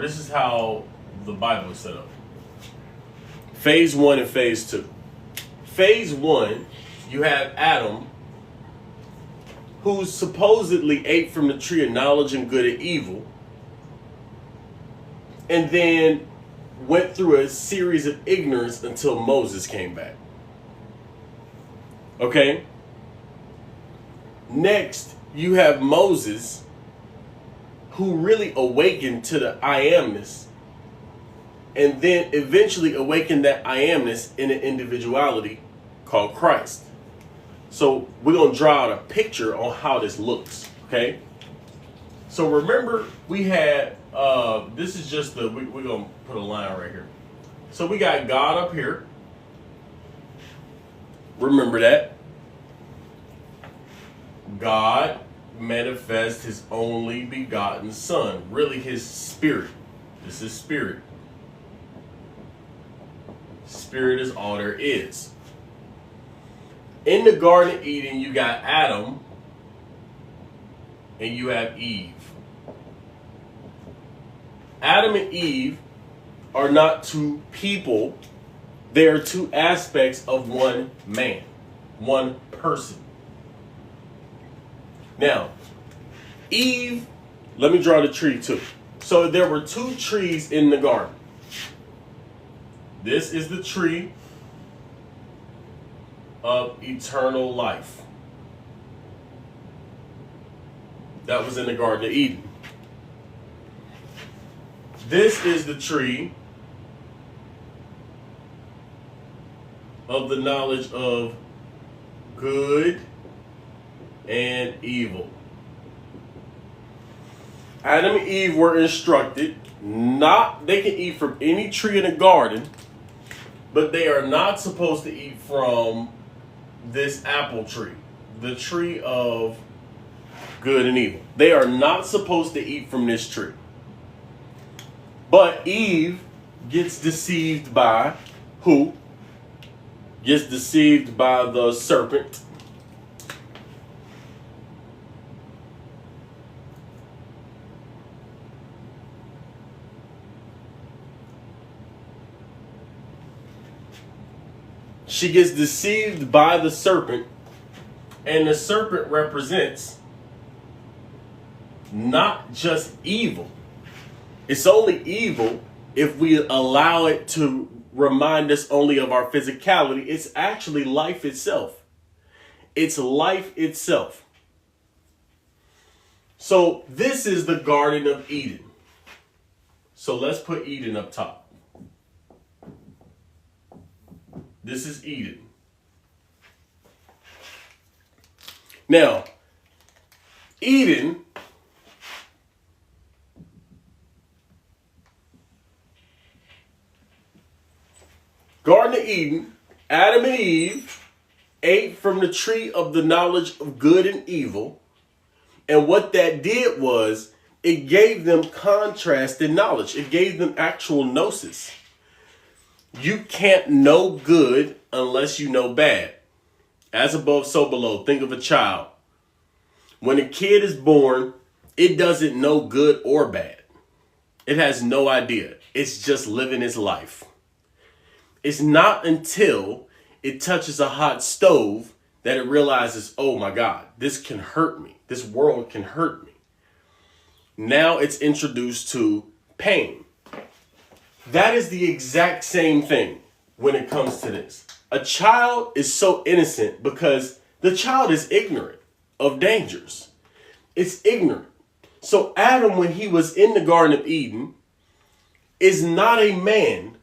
This is how the Bible is set up. Phase 1 and phase 2. Phase 1, you have Adam, who supposedly ate from the tree of knowledge and good and evil, and then went through a series of ignorance until Moses came back. Okay? Next, you have Moses, who really awakened to the I amness, and then eventually awakened that I amness in an individuality called Christ. So we're going to draw out a picture on how this looks, okay? So remember, we had, this is just the, we're going to put a line right here. So we got God up here. Remember that. God manifests his only begotten son, really his spirit. This is spirit. Spirit is all there is. In the Garden of Eden, you got Adam and you have Eve. Adam and Eve are not two people. They are two aspects of one man, one person. Now, Eve, let me draw the tree too. So there were two trees in the garden. This is the tree of eternal life. That was in the Garden of Eden. This is the tree of the knowledge of good and evil. Adam and Eve were instructed they can eat from any tree in the garden, but they are not supposed to eat from this apple tree, the tree of good and evil. They are not supposed to eat from this tree. But Eve gets deceived by who? Gets deceived by the serpent. She gets deceived by the serpent, and the serpent represents not just evil. It's only evil if we allow it to remind us only of our physicality. It's actually life itself. It's life itself. So this is the Garden of Eden. So let's put Eden up top. This is Eden. Now, Eden Garden of Eden, Adam and Eve ate from the tree of the knowledge of good and evil. And what that did was it gave them contrasted knowledge. It gave them actual gnosis. You can't know good unless you know bad. As above, so below. Think of a child. When a kid is born, it doesn't know good or bad. It has no idea. It's just living its life. It's not until it touches a hot stove that it realizes, oh my God, this can hurt me. This world can hurt me. Now it's introduced to pain. That is the exact same thing when it comes to this. A child is so innocent because the child is ignorant of dangers. It's ignorant. So Adam, when he was in the Garden of Eden, is not a man.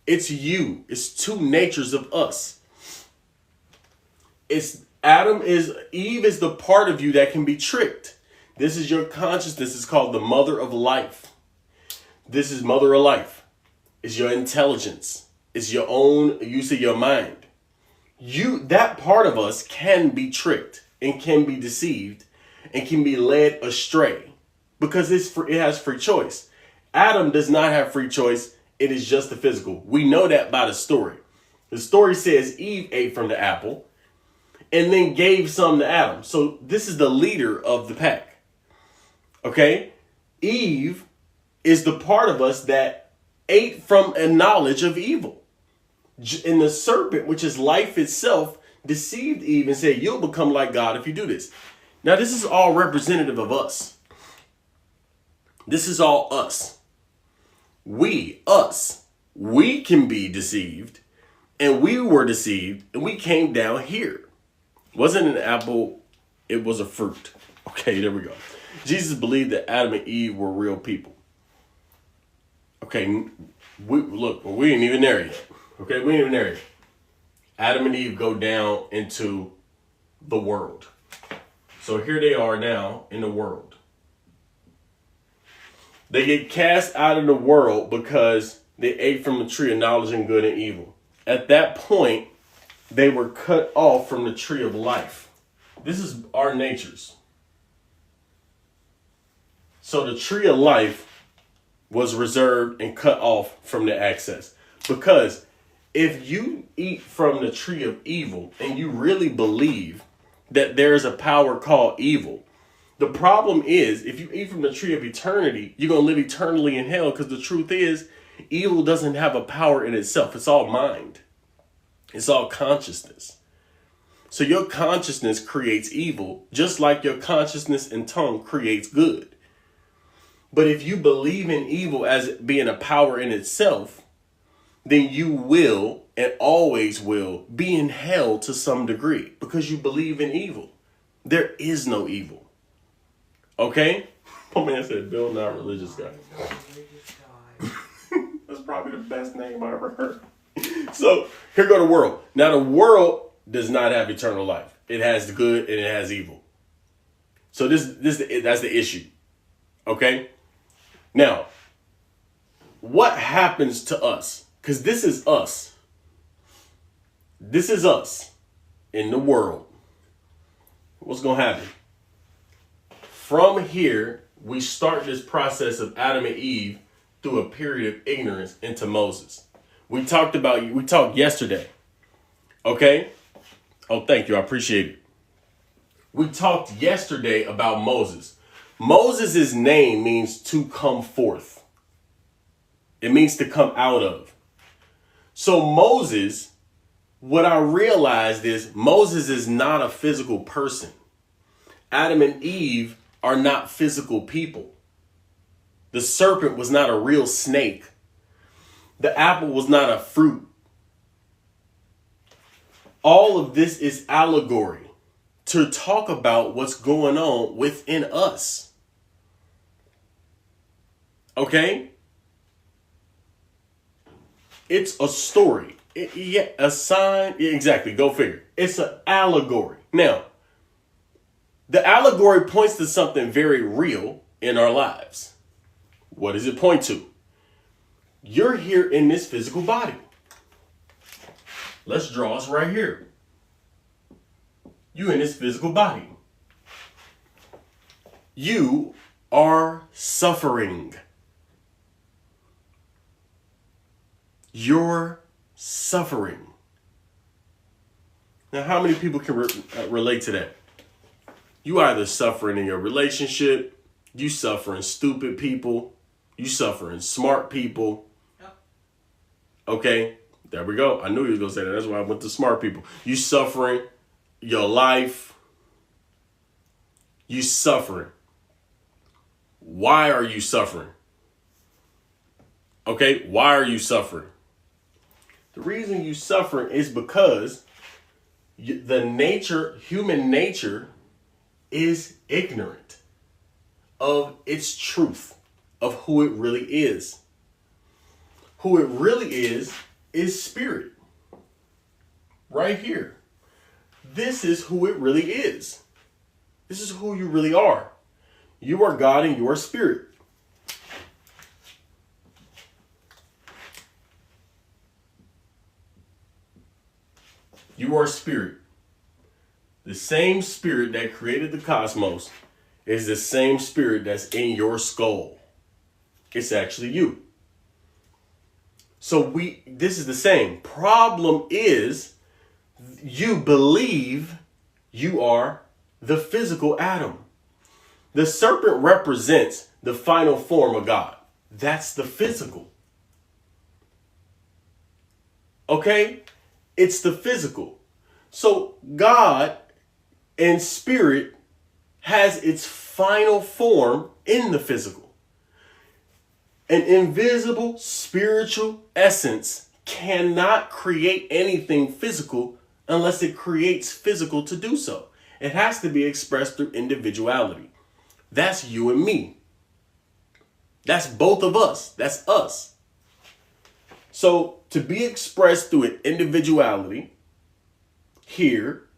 It's you. It's two natures of us. Eve is the part of you that can be tricked. This is your consciousness. It's called the mother of life. This is mother of life. It's your intelligence. It's your own use of your mind. That part of us can be tricked and can be deceived and can be led astray because it has free choice. Adam does not have free choice. It is just the physical. We know that by the story. The story says Eve ate from the apple and then gave some to Adam. So this is the leader of the pack. Okay? Eve is the part of us that ate from a knowledge of evil. And the serpent, which is life itself, deceived Eve and said, you'll become like God if you do this. Now, this is all representative of us. This is all us. We can be deceived, and we were deceived, and we came down here. It wasn't an apple, it was a fruit. Okay, there we go. Jesus believed that Adam and Eve were real people. Okay, we ain't even there yet. Okay, we ain't even there yet. Adam and Eve go down into the world. So here they are now in the world. They get cast out of the world because they ate from the tree of knowledge and good and evil. At that point, they were cut off from the tree of life. This is our natures. So the tree of life was reserved and cut off from the access. Because if you eat from the tree of evil and you really believe that there is a power called evil, the problem is if you eat from the tree of eternity, you're going to live eternally in hell, because the truth is evil doesn't have a power in itself. It's all mind. It's all consciousness. So your consciousness creates evil, just like your consciousness and tongue creates good. But if you believe in evil as being a power in itself, then you will and always will be in hell to some degree, because you believe in evil. There is no evil. Okay? My man said, Bill, not religious guy. That's probably the best name I ever heard. So here go the world. Now the world does not have eternal life. It has the good and it has evil. So that's the issue. Okay? Now, what happens to us? Because this is us. This is us in the world. What's going to happen? From here, we start this process of Adam and Eve through a period of ignorance into Moses. We talked yesterday. Okay? Oh, thank you. I appreciate it. We talked yesterday about Moses. Moses' name means to come forth. It means to come out of. So Moses, what I realized is Moses is not a physical person. Adam and Eve are not physical people. The serpent was not a real snake. The apple was not a fruit. All of this is allegory to talk about what's going on within us. Okay? It's a story. A sign. Exactly. Go figure. It's an allegory. Now, the allegory points to something very real in our lives. What does it point to? You're here in this physical body. Let's draw us right here. You in this physical body. You are suffering. You're suffering. Now, how many people can relate to that? You either suffering in your relationship, you suffering stupid people, you suffering smart people. Yep. Okay, there we go. I knew you was gonna say that. That's why I went to smart people. You suffering your life. You suffering. Why are you suffering? Okay, why are you suffering? The reason you suffering is because human nature is ignorant of its truth, of who it really is. Who it really is spirit. Right here. This is who it really is. This is who you really are. You are God and you are spirit. You are spirit. The same spirit that created the cosmos is the same spirit that's in your skull. It's actually you. So this is the same. Problem is, you believe you are the physical Adam. The serpent represents the final form of God. That's the physical. Okay? It's the physical. So God and spirit has its final form in the physical. An invisible spiritual essence cannot create anything physical unless it creates physical to do so. It has to be expressed through individuality. That's you and me. That's both of us. That's us. So to be expressed through an individuality, here,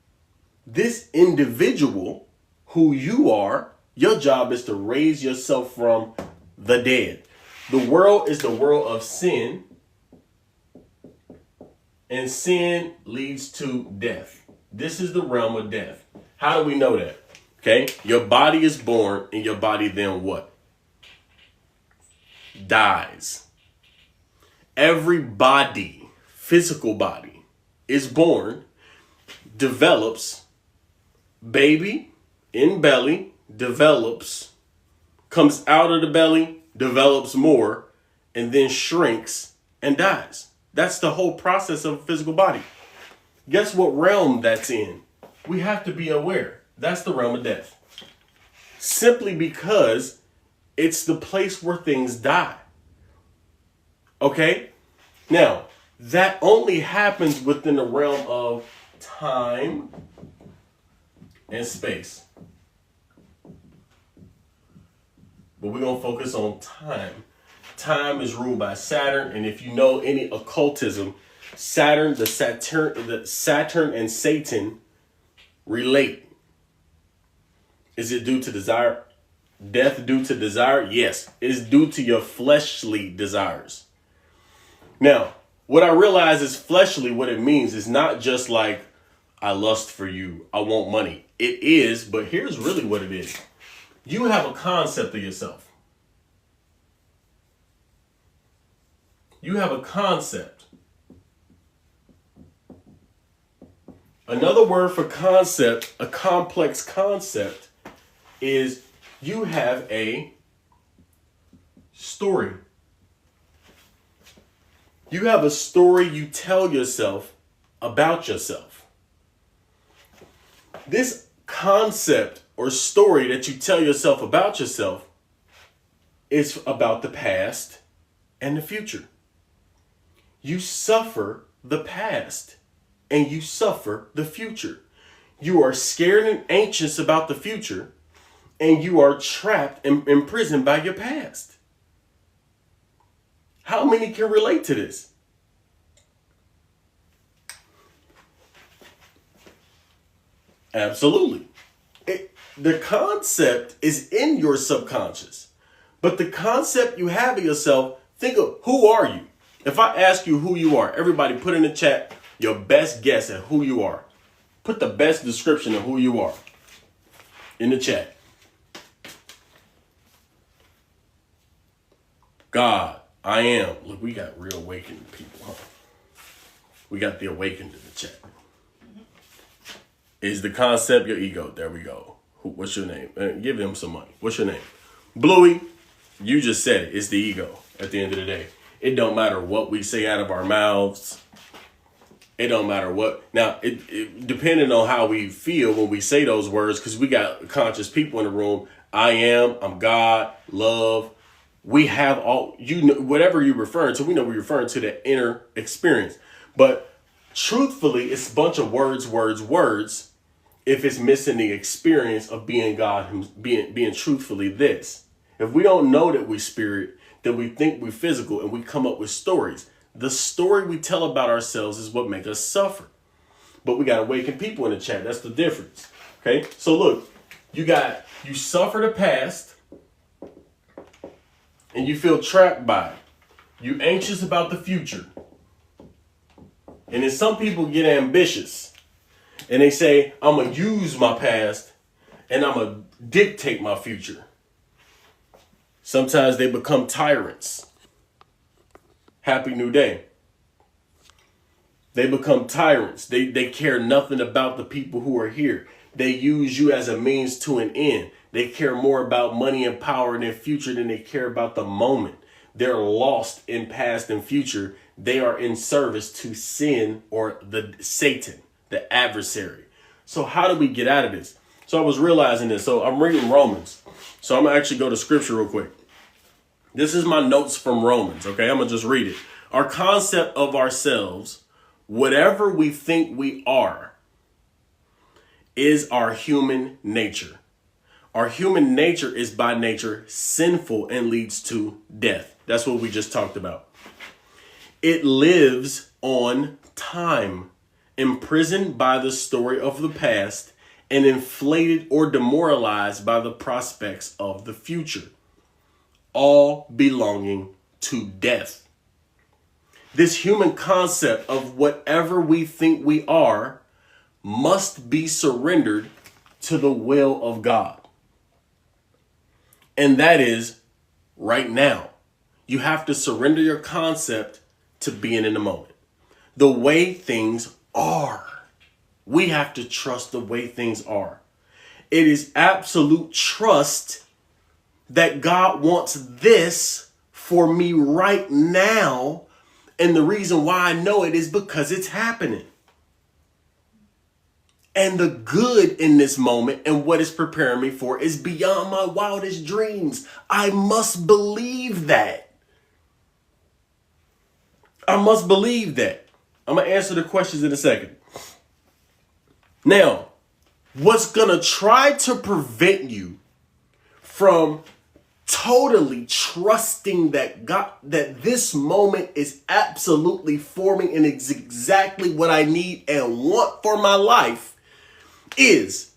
this individual who you are, your job is to raise yourself from the dead. The world is the world of sin, and sin leads to death. This is the realm of death. How do we know that? Okay, your body is born, and your body then what? Dies. Every body, physical body, is born, develops, baby in belly, develops, comes out of the belly, develops more, and then shrinks and dies. That's the whole process of a physical body. Guess what realm that's in? We have to be aware. That's the realm of death. Simply because it's the place where things die. Okay? Now, that only happens within the realm of time and space. But we're going to focus on time. Time is ruled by Saturn, and if you know any occultism, Saturn and Satan relate. Is it due to desire? Death due to desire? Yes, it's due to your fleshly desires. Now, what I realize is fleshly, what it means is not just like, I lust for you, I want money. It is, but here's really what it is. You have a concept of yourself. You have a concept. Another word for concept, a complex concept, is you have a story. You have a story you tell yourself about yourself. This concept or story that you tell yourself about yourself is about the past and the future. You suffer the past and you suffer the future. You are scared and anxious about the future, and you are trapped and imprisoned by your past. How many can relate to this? Absolutely. The concept is in your subconscious, but the concept you have of yourself, think of who are you? If I ask you who you are, everybody put in the chat your best guess at who you are. Put the best description of who you are in the chat. God, I am. Look, we got real awakened people, huh? We got the awakened in the chat. Is the concept your ego? There we go. What's your name? Give them some money. What's your name? Bluey, you just said it. It's the ego at the end of the day. It don't matter what we say out of our mouths. It don't matter what. Now, it depending on how we feel when we say those words, because we got conscious people in the room. I am, I'm God, love. We have all, you know, whatever you're referring to, we know we're referring to the inner experience. But truthfully, it's a bunch of words, if it's missing the experience of being God, being truthfully this. If we don't know that we spirit, then we think we're physical and we come up with stories. The story we tell about ourselves is what makes us suffer. But we got awakened people in the chat. That's the difference. Okay? So look, you suffer the past and you feel trapped by it. You anxious about the future. And then some people get ambitious and they say, I'm going to use my past and I'm going to dictate my future. Sometimes they become tyrants. Happy New Day. They become tyrants. They care nothing about the people who are here. They use you as a means to an end. They care more about money and power in their future than they care about the moment. They're lost in past and future. They are in service to sin or the Satan, the adversary. So how do we get out of this? So I was realizing this. So I'm reading Romans. So I'm going to actually go to scripture real quick. This is my notes from Romans. Okay, I'm going to just read it. Our concept of ourselves, whatever we think we are, is our human nature. Our human nature is by nature sinful and leads to death. That's what we just talked about. It lives on time, imprisoned by the story of the past and inflated or demoralized by the prospects of the future, all belonging to death. This human concept of whatever we think we are must be surrendered to the will of God. And that is right now. You have to surrender your concept to being in the moment. The way things are. We have to trust the way things are. It is absolute trust that God wants this for me right now. And the reason why I know it is because it's happening. And the good in this moment and what it's preparing me for is beyond my wildest dreams. I must believe that. I must believe that. I'm going to answer the questions in a second. Now, what's going to try to prevent you from totally trusting that God, that this moment is absolutely forming and is exactly what I need and want for my life is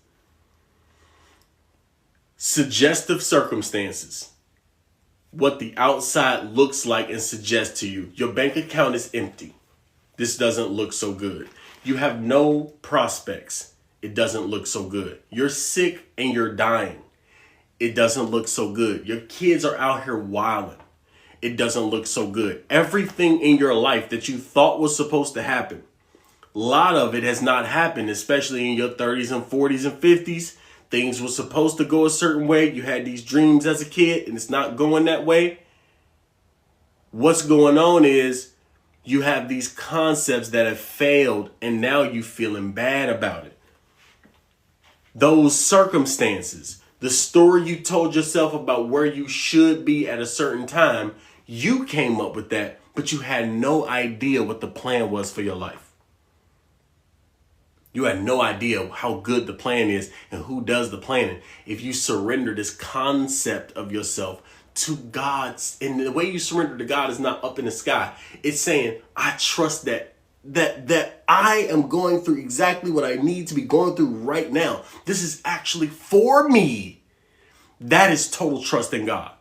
suggestive circumstances. What the outside looks like and suggests to you. Your bank account is empty. This doesn't look so good. You have no prospects. It doesn't look so good. You're sick and you're dying. It doesn't look so good. Your kids are out here wilding. It doesn't look so good. Everything in your life that you thought was supposed to happen, a lot of it has not happened, especially in your 30s and 40s and 50s. Things were supposed to go a certain way. You had these dreams as a kid and it's not going that way. What's going on is you have these concepts that have failed and now you're feeling bad about it. Those circumstances, the story you told yourself about where you should be at a certain time, you came up with that, but you had no idea what the plan was for your life. You had no idea how good the plan is and who does the planning. If you surrender this concept of yourself to God's, and the way you surrender to God is not up in the sky. It's saying, I trust that I am going through exactly what I need to be going through right now. This is actually for me. That is total trust in God.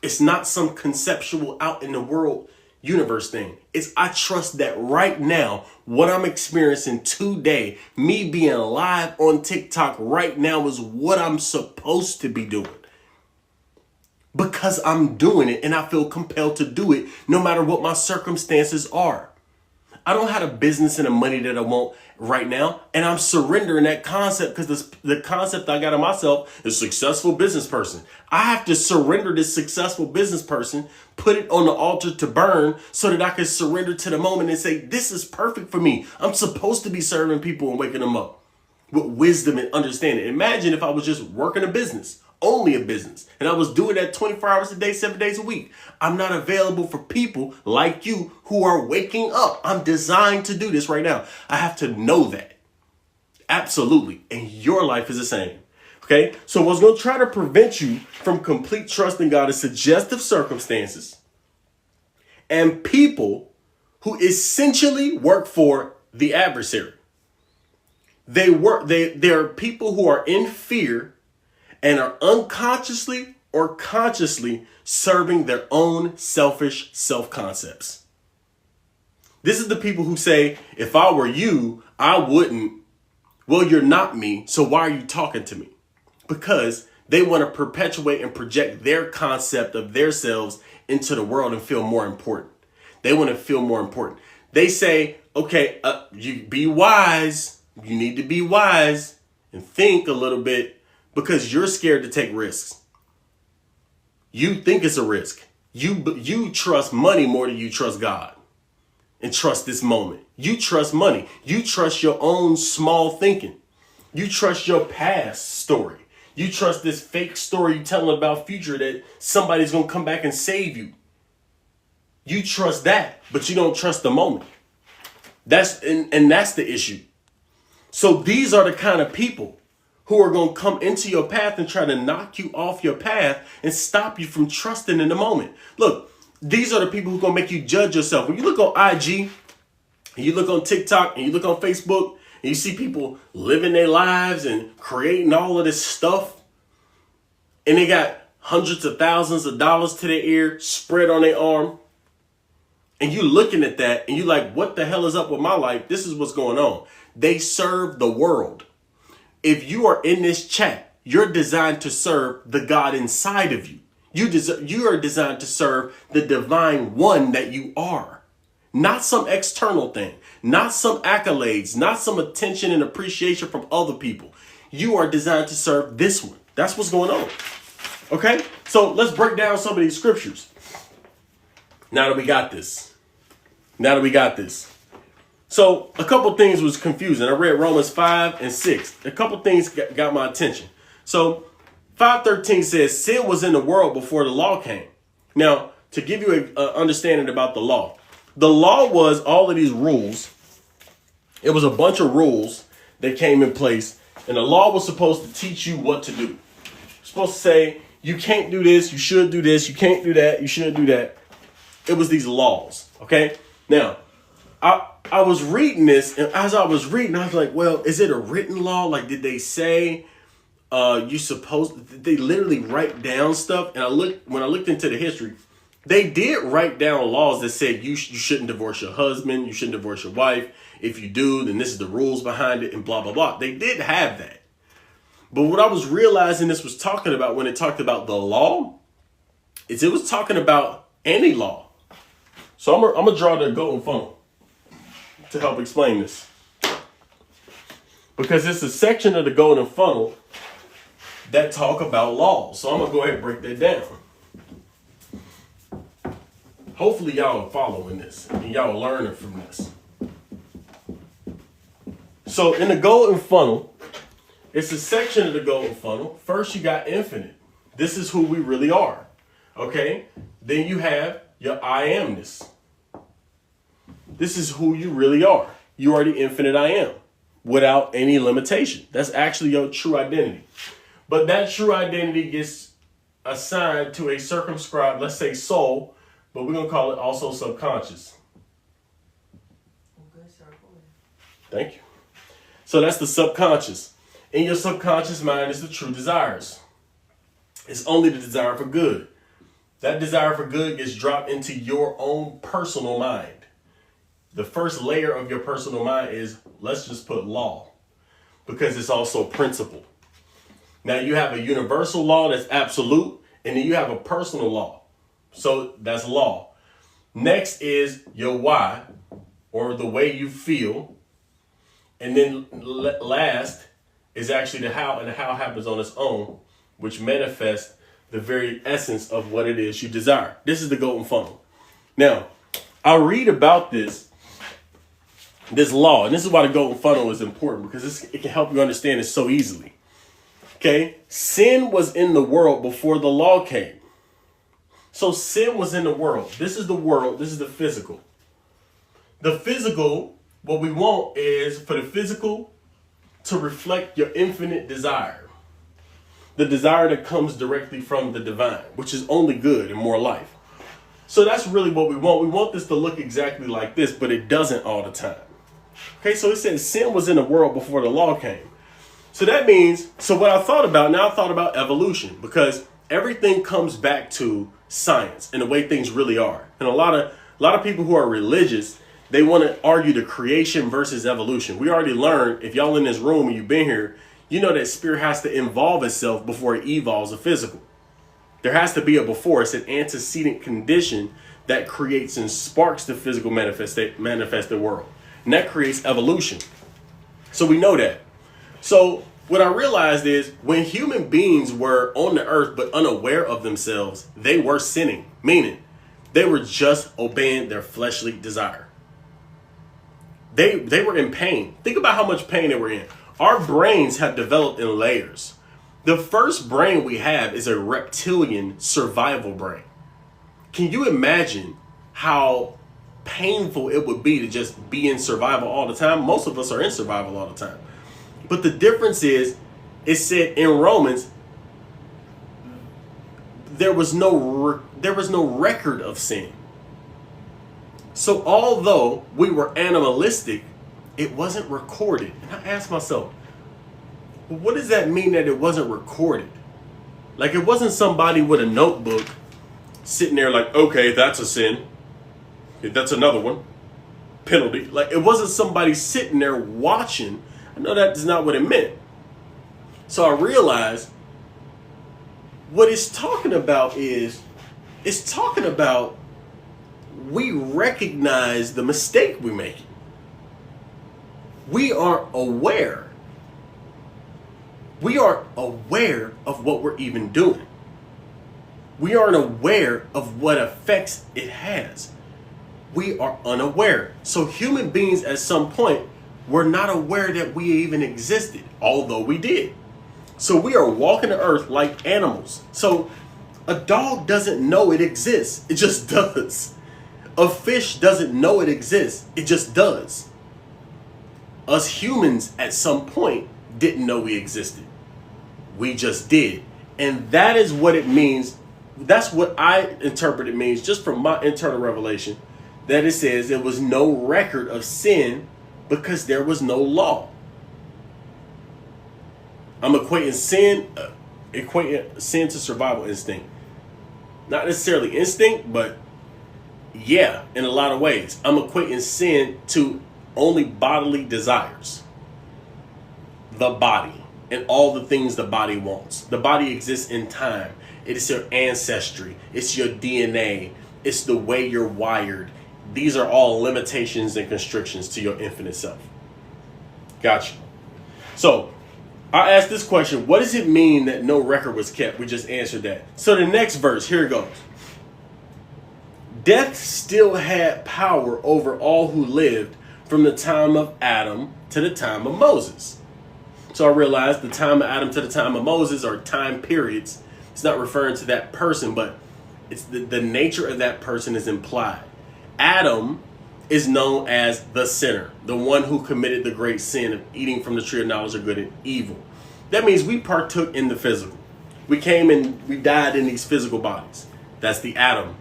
It's not some conceptual out in the world universe thing. It's I trust that right now, what I'm experiencing today, me being live on TikTok right now is what I'm supposed to be doing. Because I'm doing it and I feel compelled to do it no matter what my circumstances are. I don't have a business and the money that I want right now. And I'm surrendering that concept because the concept I got of myself is successful business person. I have to surrender this successful business person, put it on the altar to burn so that I can surrender to the moment and say, this is perfect for me. I'm supposed to be serving people and waking them up with wisdom and understanding. Imagine if I was just working a business. Only a business. And I was doing that 24 hours a day, 7 days a week. I'm not available for people like you who are waking up. I'm designed to do this right now. I have to know that. Absolutely. And your life is the same. Okay. So what's going to try to prevent you from complete trust in God is suggestive circumstances and people who essentially work for the adversary. They are people who are in fear and are unconsciously or consciously serving their own selfish self-concepts. This is the people who say, if I were you, I wouldn't. Well, you're not me, so why are you talking to me? Because they want to perpetuate and project their concept of themselves into the world and feel more important. They want to feel more important. They say, okay, you be wise. You need to be wise and think a little bit. Because you're scared to take risks. You think it's a risk. You trust money more than you trust God and trust this moment. You trust money. You trust your own small thinking. You trust your past story. You trust this fake story you're telling about future that somebody's going to come back and save you. You trust that, but you don't trust the moment. That's the issue. So these are the kind of people who are going to come into your path and try to knock you off your path and stop you from trusting in the moment. Look, these are the people who are going to make you judge yourself. When you look on IG, and you look on TikTok, and you look on Facebook, and you see people living their lives and creating all of this stuff, and they got hundreds of thousands of dollars to their ear spread on their arm, and you looking at that, and you like, what the hell is up with my life? This is what's going on. They serve the world. If you are in this chat, you're designed to serve the God inside of you. You are designed to serve the divine one that you are. Not some external thing, not some accolades, not some attention and appreciation from other people. You are designed to serve this one. That's what's going on. Okay? So let's break down some of these scriptures. Now that we got this. So a couple things was confusing. I read Romans 5 and 6. A couple things got my attention. So 5:13 says, sin was in the world before the law came. Now, to give you an understanding about the law was all of these rules. It was a bunch of rules that came in place, and the law was supposed to teach you what to do. It's supposed to say, you can't do this, you should do this, you can't do that, you should do that. It was these laws, okay? Now, I was reading this, and as I was reading, I was like, well, is it a written law? Like, did they say did they literally write down stuff? And when I looked into the history, they did write down laws that said you shouldn't divorce your husband, you shouldn't divorce your wife. If you do, then this is the rules behind it, and blah, blah, blah. They did have that. But what I was realizing this was talking about when it talked about the law, is it was talking about any law. So I'm going to draw the golden funnel to help explain this. Because it's a section of the golden funnel that talk about laws. So I'm going to go ahead and break that down. Hopefully y'all are following this and y'all are learning from this. So in the golden funnel, it's a section of the golden funnel. First, you got infinite. This is who we really are. Okay? Then you have your I amness. This is who you really are. You are the infinite I am without any limitation. That's actually your true identity. But that true identity gets assigned to a circumscribed, let's say soul, but we're going to call it also subconscious. Thank you. So that's the subconscious. In your subconscious mind is the true desires. It's only the desire for good. That desire for good gets dropped into your own personal mind. The first layer of your personal mind is, let's just put law, because it's also principle. Now you have a universal law that's absolute, and then you have a personal law. So that's law. Next is your why, or the way you feel. And then last is actually the how, and the how happens on its own, which manifests the very essence of what it is you desire. This is the golden funnel. Now, I'll read about this law, and this is why the golden funnel is important, because it can help you understand it so easily. Okay, sin was in the world before the law came. So sin was in the world. This is the world. This is the physical. The physical, what we want is for the physical to reflect your infinite desire. The desire that comes directly from the divine, which is only good and more life. So that's really what we want. We want this to look exactly like this, but it doesn't all the time. Okay, so it says sin was in the world before the law came. So that means, what I thought about evolution, because everything comes back to science and the way things really are. And a lot of people who are religious, they want to argue the creation versus evolution. We already learned, if y'all in this room and you've been here, you know that spirit has to involve itself before it evolves a physical. There has to be a before. It's an antecedent condition that creates and sparks the physical manifested world. And that creates evolution. So we know that. So what I realized is when human beings were on the earth but unaware of themselves, they were sinning. Meaning, they were just obeying their fleshly desire. They were in pain. Think about how much pain they were in. Our brains have developed in layers. The first brain we have is a reptilian survival brain. Can you imagine how painful it would be to just be in survival all the time? Most of us are in survival all the time. But the difference is, it said in Romans, there was no record of sin. So although we were animalistic, it wasn't recorded. And I asked myself, what does that mean that it wasn't recorded? Like, it wasn't somebody with a notebook sitting there like, okay, that's a sin. That's another one. Penalty. Like, it wasn't somebody sitting there watching. I know that is not what it meant. So I realized what it's talking about is, it's talking about we recognize the mistake we're making. We are aware. We are aware of what we're even doing. We aren't aware of what effects it has. We are unaware. So human beings at some point were not aware that we even existed, although we did. So we are walking the earth like animals. So a dog doesn't know it exists. It just does. A fish doesn't know it exists. It just does. Us humans at some point didn't know we existed. We just did. And that is what it means. That's what I interpret it means, just from my internal revelation, that it says there was no record of sin because there was no law. I'm equating sin to survival instinct. Not necessarily instinct, but yeah, in a lot of ways. I'm equating sin to only bodily desires. The body and all the things the body wants. The body exists in time. It is your ancestry. It's your DNA. It's the way you're wired. These are all limitations and constrictions to your infinite self. Gotcha. So I asked this question, what does it mean that no record was kept? We just answered that. So the next verse, here it goes. Death still had power over all who lived from the time of Adam to the time of Moses. So I realized the time of Adam to the time of Moses are time periods. It's not referring to that person, but it's the nature of that person is implied. Adam is known as the sinner, the one who committed the great sin of eating from the tree of knowledge of good and evil. That means we partook in the physical. We came and we died in these physical bodies. That's the Adam.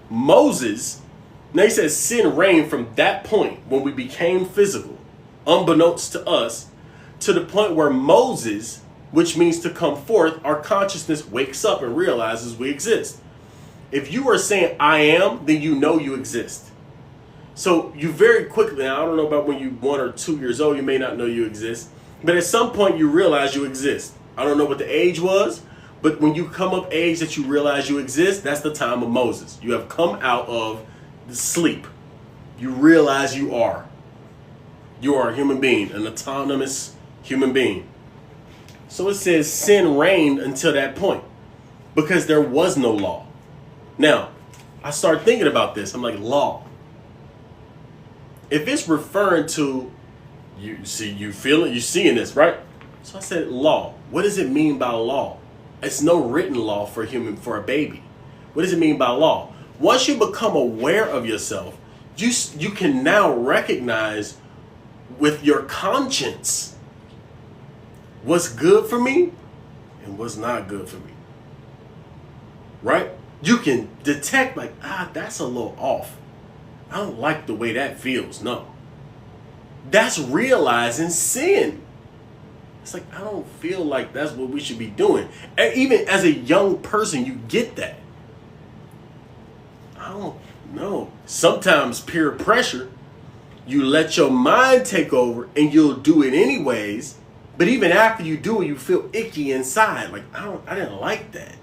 Moses, now he says sin reigned from that point when we became physical, unbeknownst to us, to the point where Moses, which means to come forth, our consciousness wakes up and realizes we exist. If you are saying I am, then you know you exist. So you very quickly, now I don't know about when you're 1 or 2 years old, you may not know you exist, but at some point you realize you exist. I don't know what the age was, but when you come of age that you realize you exist, that's the time of Moses. You have come out of the sleep. You realize you are. You are a human being, an autonomous human being. So it says sin reigned until that point because there was no law. Now, I started thinking about this. I'm like, law. If it's referring to, you see, you feel it, you're seeing this, right? So I said law. What does it mean by law? It's no written law for a baby. What does it mean by law? Once you become aware of yourself, you can now recognize with your conscience what's good for me and what's not good for me. Right? You can detect like, that's a little off. I don't like the way that feels. No. That's realizing sin. It's like, I don't feel like that's what we should be doing. And even as a young person, you get that. I don't know. Sometimes peer pressure, you let your mind take over and you'll do it anyways. But even after you do it, you feel icky inside. Like, I didn't like that.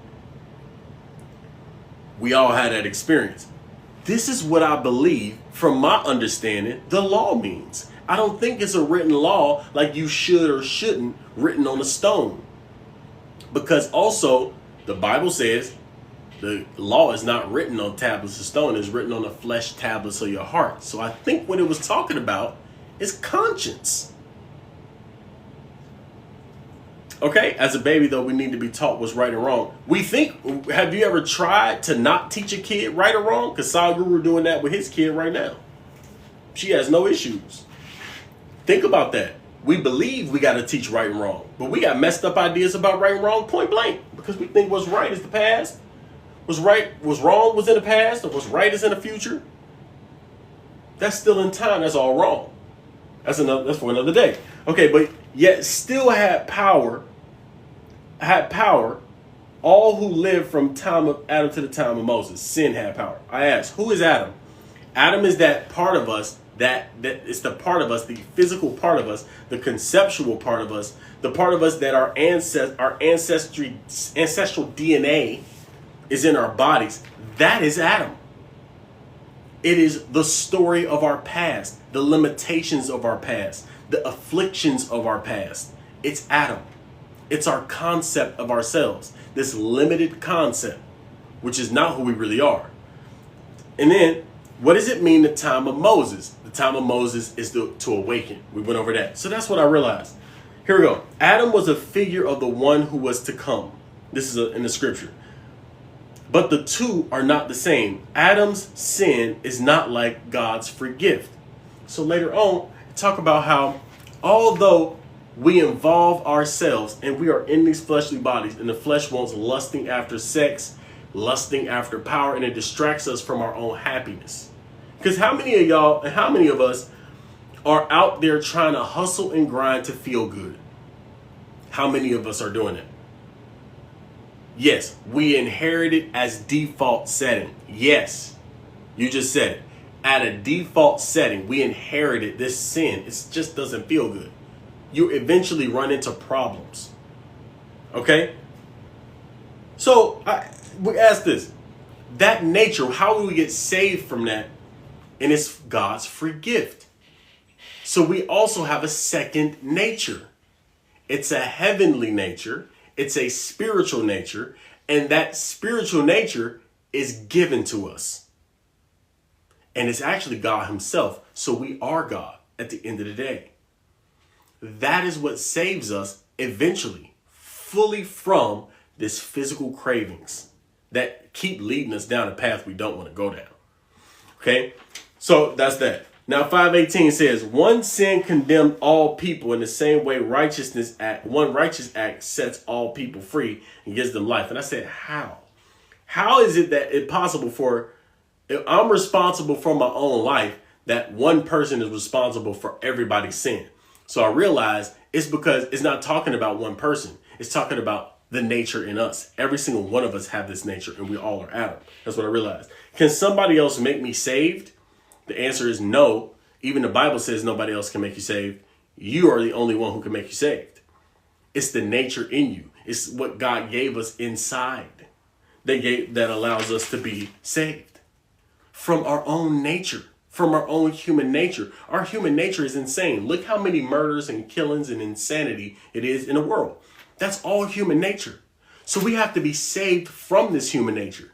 We all had that experience. This is what I believe, from my understanding, the law means. I don't think it's a written law like you should or shouldn't written on a stone. Because also, the Bible says, The law is not written on tablets of stone, it's written on the flesh tablets of your heart. So I think what it was talking about is conscience. Okay, as a baby, though, we need to be taught what's right and wrong. Have you ever tried to not teach a kid right or wrong? Because Sadhguru doing that with his kid right now. She has no issues. Think about that. We believe we got to teach right and wrong, but we got messed up ideas about right and wrong point blank because we think what's right is the past, what's wrong was in the past, or what's right is in the future. That's still in time. That's all wrong. That's for another day. Okay, but yet still had power. All who lived from time of Adam to the time of Moses. Sin had power. I ask, who is Adam? Adam is that part of us that is the part of us, the physical part of us, the conceptual part of us, the part of us that our ancestral DNA is in our bodies. That is Adam. It is the story of our past, the limitations of our past, the afflictions of our past. It's Adam. It's our concept of ourselves, this limited concept, which is not who we really are. And then, what does it mean, the time of Moses? The time of Moses is to awaken. We went over that. So that's what I realized. Here we go. Adam was a figure of the one who was to come. This is in the scripture. But the two are not the same. Adam's sin is not like God's free gift. So later on, talk about how although we involve ourselves and we are in these fleshly bodies and the flesh wants lusting after sex, lusting after power, and it distracts us from our own happiness. Because how many of y'all and how many of us are out there trying to hustle and grind to feel good? How many of us are doing it? Yes, we inherit it as default setting. Yes, you just said it. At a default setting, we inherited this sin. It just doesn't feel good. You eventually run into problems. Okay? So we ask this. That nature, how do we get saved from that? And it's God's free gift. So we also have a second nature. It's a heavenly nature. It's a spiritual nature. And that spiritual nature is given to us. And it's actually God himself. So we are God at the end of the day. That is what saves us eventually, fully from this physical cravings that keep leading us down a path we don't want to go down. Okay, so that's that. Now 5:18 says, one sin condemned all people, in the same way one righteous act sets all people free and gives them life. And I said, how? How is it that it's possible if I'm responsible for my own life, that one person is responsible for everybody's sin? So I realized it's because it's not talking about one person. It's talking about the nature in us. Every single one of us have this nature, and we all are Adam. That's what I realized. Can somebody else make me saved? The answer is no. Even the Bible says nobody else can make you saved. You are the only one who can make you saved. It's the nature in you. It's what God gave us inside that allows us to be saved from our own nature. From our own human nature. Our human nature is insane. Look how many murders and killings and insanity it is in the world. That's all human nature. So we have to be saved from this human nature.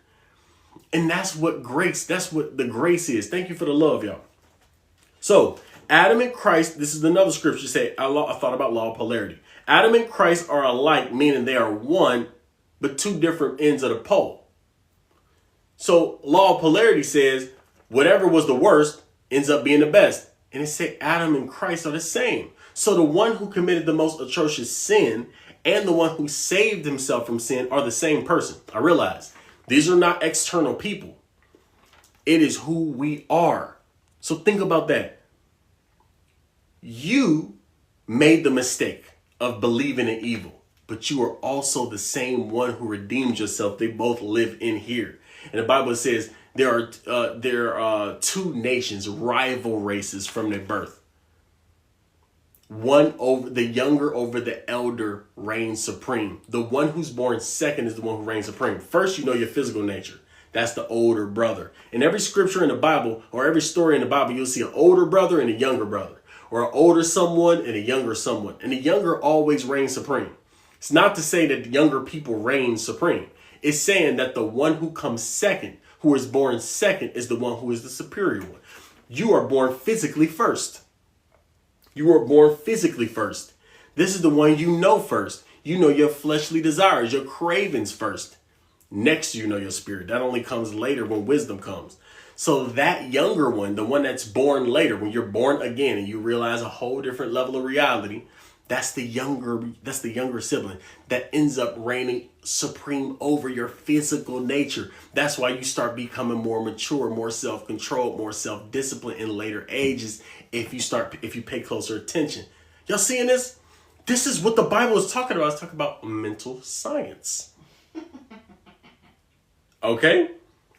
And that's what the grace is. Thank you for the love, y'all. So Adam and Christ, this is another scripture say, I thought about law of polarity. Adam and Christ are alike, meaning they are one, but two different ends of the pole. So law of polarity says, whatever was the worst ends up being the best. And it said Adam and Christ are the same. So the one who committed the most atrocious sin and the one who saved himself from sin are the same person. I realize these are not external people. It is who we are. So think about that. You made the mistake of believing in evil, but you are also the same one who redeemed yourself. They both live in here. And the Bible says, there are two nations, rival races from their birth. The younger over the elder reigns supreme. The one who's born second is the one who reigns supreme. First, you know your physical nature. That's the older brother. In every scripture in the Bible, or every story in the Bible, you'll see an older brother and a younger brother, or an older someone and a younger someone. And the younger always reigns supreme. It's not to say that the younger people reign supreme. It's saying that the one who comes second, who is born second, is the one who is the superior one. You are born physically first. You are born physically first. This is the one you know first. You know your fleshly desires, your cravings first. Next, you know your spirit. That only comes later when wisdom comes. So that younger one, the one that's born later, when you're born again and you realize a whole different level of reality, that's the younger sibling that ends up reigning supreme over your physical nature. That's why you start becoming more mature, more self-controlled, more self-disciplined in later ages if you pay closer attention. Y'all seeing this? This is what the Bible is talking about. It's talking about mental science. Okay?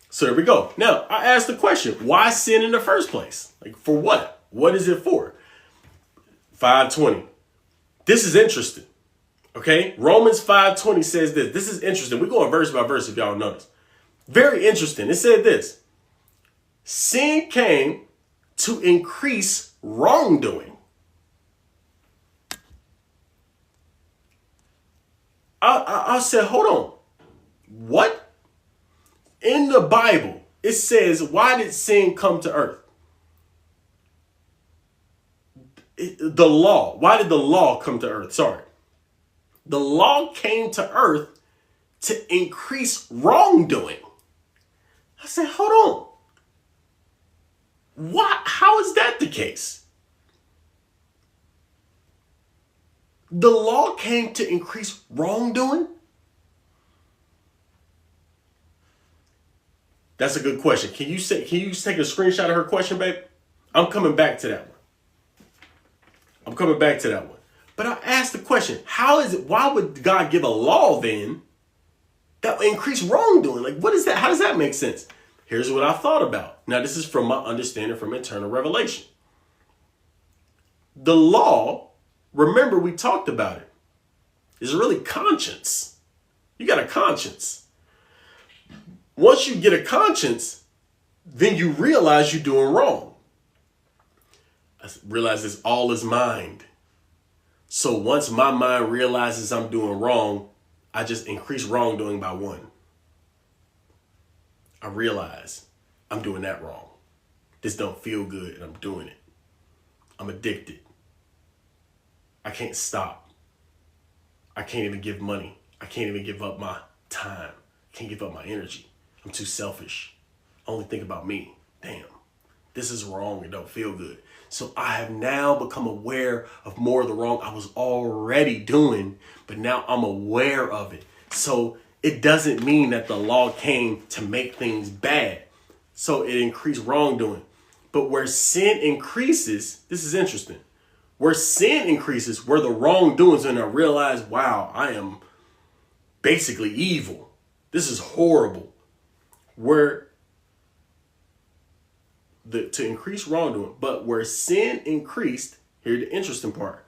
So there we go. Now, I asked the question, why sin in the first place? Like, for what? What is it for? 5:20. This is interesting. Okay? Romans 5:20 says this. This is interesting. We're going verse by verse if y'all notice. Very interesting. It said this. Sin came to increase wrongdoing. I said, hold on. What? In the Bible, it says, why did sin come to earth? The law. Why did the law come to earth? Sorry. The law came to earth to increase wrongdoing. I said, hold on. Why? How is that the case? The law came to increase wrongdoing? That's a good question. Can you take a screenshot of her question, babe? I'm coming back to that one. But I asked the question, why would God give a law then that would increase wrongdoing? Like, what is that? How does that make sense? Here's what I thought about. Now, this is from my understanding from eternal revelation. The law, remember we talked about it, is really conscience. You got a conscience. Once you get a conscience, then you realize you're doing wrong. I realize this all is mind. So once my mind realizes I'm doing wrong, I just increase wrongdoing by 1. I realize I'm doing that wrong. This don't feel good and I'm doing it. I'm addicted. I can't stop. I can't even give money. I can't even give up my time. I can't give up my energy. I'm too selfish. I only think about me. Damn, this is wrong. It don't feel good. So I have now become aware of more of the wrong I was already doing, but now I'm aware of it. So it doesn't mean that the law came to make things bad. So it increased wrongdoing. But where sin increases, this is interesting. Where sin increases, where the wrongdoings, and I realize, wow, I am basically evil. This is horrible. Where to increase wrongdoing, but where sin increased, here's the interesting part.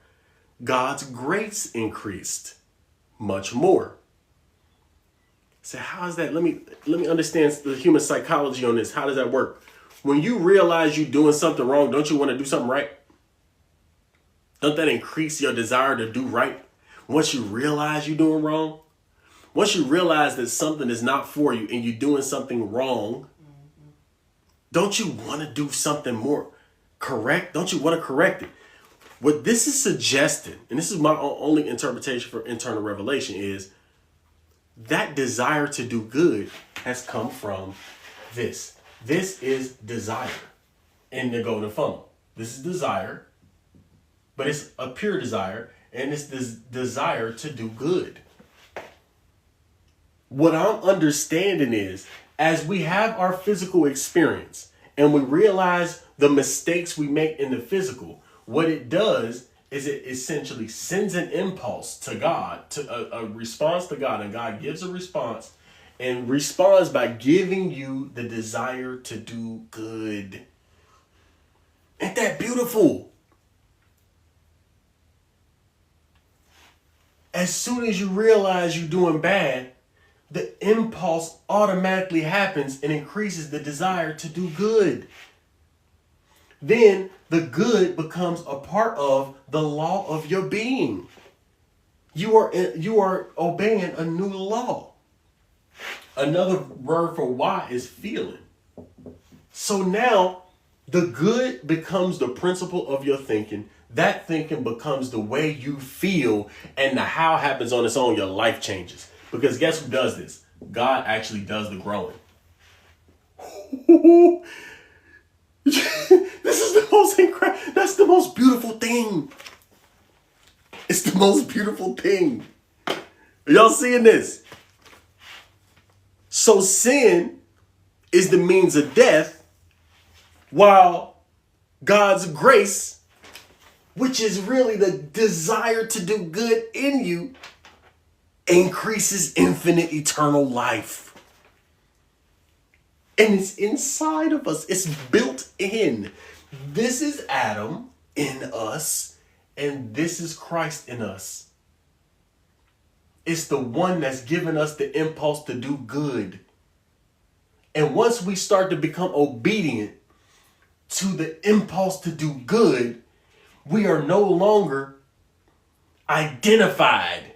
God's grace increased much more. So how is that? Let me understand the human psychology on this. How does that work? When you realize you're doing something wrong, don't you want to do something right? Don't that increase your desire to do right? Once you realize you're doing wrong, once you realize that something is not for you and you're doing something wrong, don't you want to do something more correct? Don't you want to correct it? What this is suggesting, and this is my only interpretation for internal revelation, is that desire to do good has come from this. This is desire in the golden funnel. This is desire, but it's a pure desire, and it's this desire to do good. What I'm understanding is, as we have our physical experience and we realize the mistakes we make in the physical, what it does is it essentially sends an impulse to God, to a response to God, and God gives a response and responds by giving you the desire to do good. Ain't that beautiful? As soon as you realize you're doing bad, the impulse automatically happens and increases the desire to do good. Then the good becomes a part of the law of your being. You are obeying a new law. Another word for why is feeling. So now the good becomes the principle of your thinking. That thinking becomes the way you feel, and the how happens on its own. Your life changes. Because guess who does this? God actually does the growing. This is the most incredible. That's the most beautiful thing. It's the most beautiful thing. Are y'all seeing this? So sin is the means of death, while God's grace, which is really the desire to do good in you, increases infinite eternal life. And it's inside of us. It's built in. This is Adam in us, and this is Christ in us. It's the one that's given us the impulse to do good. And once we start to become obedient to the impulse to do good, we are no longer identified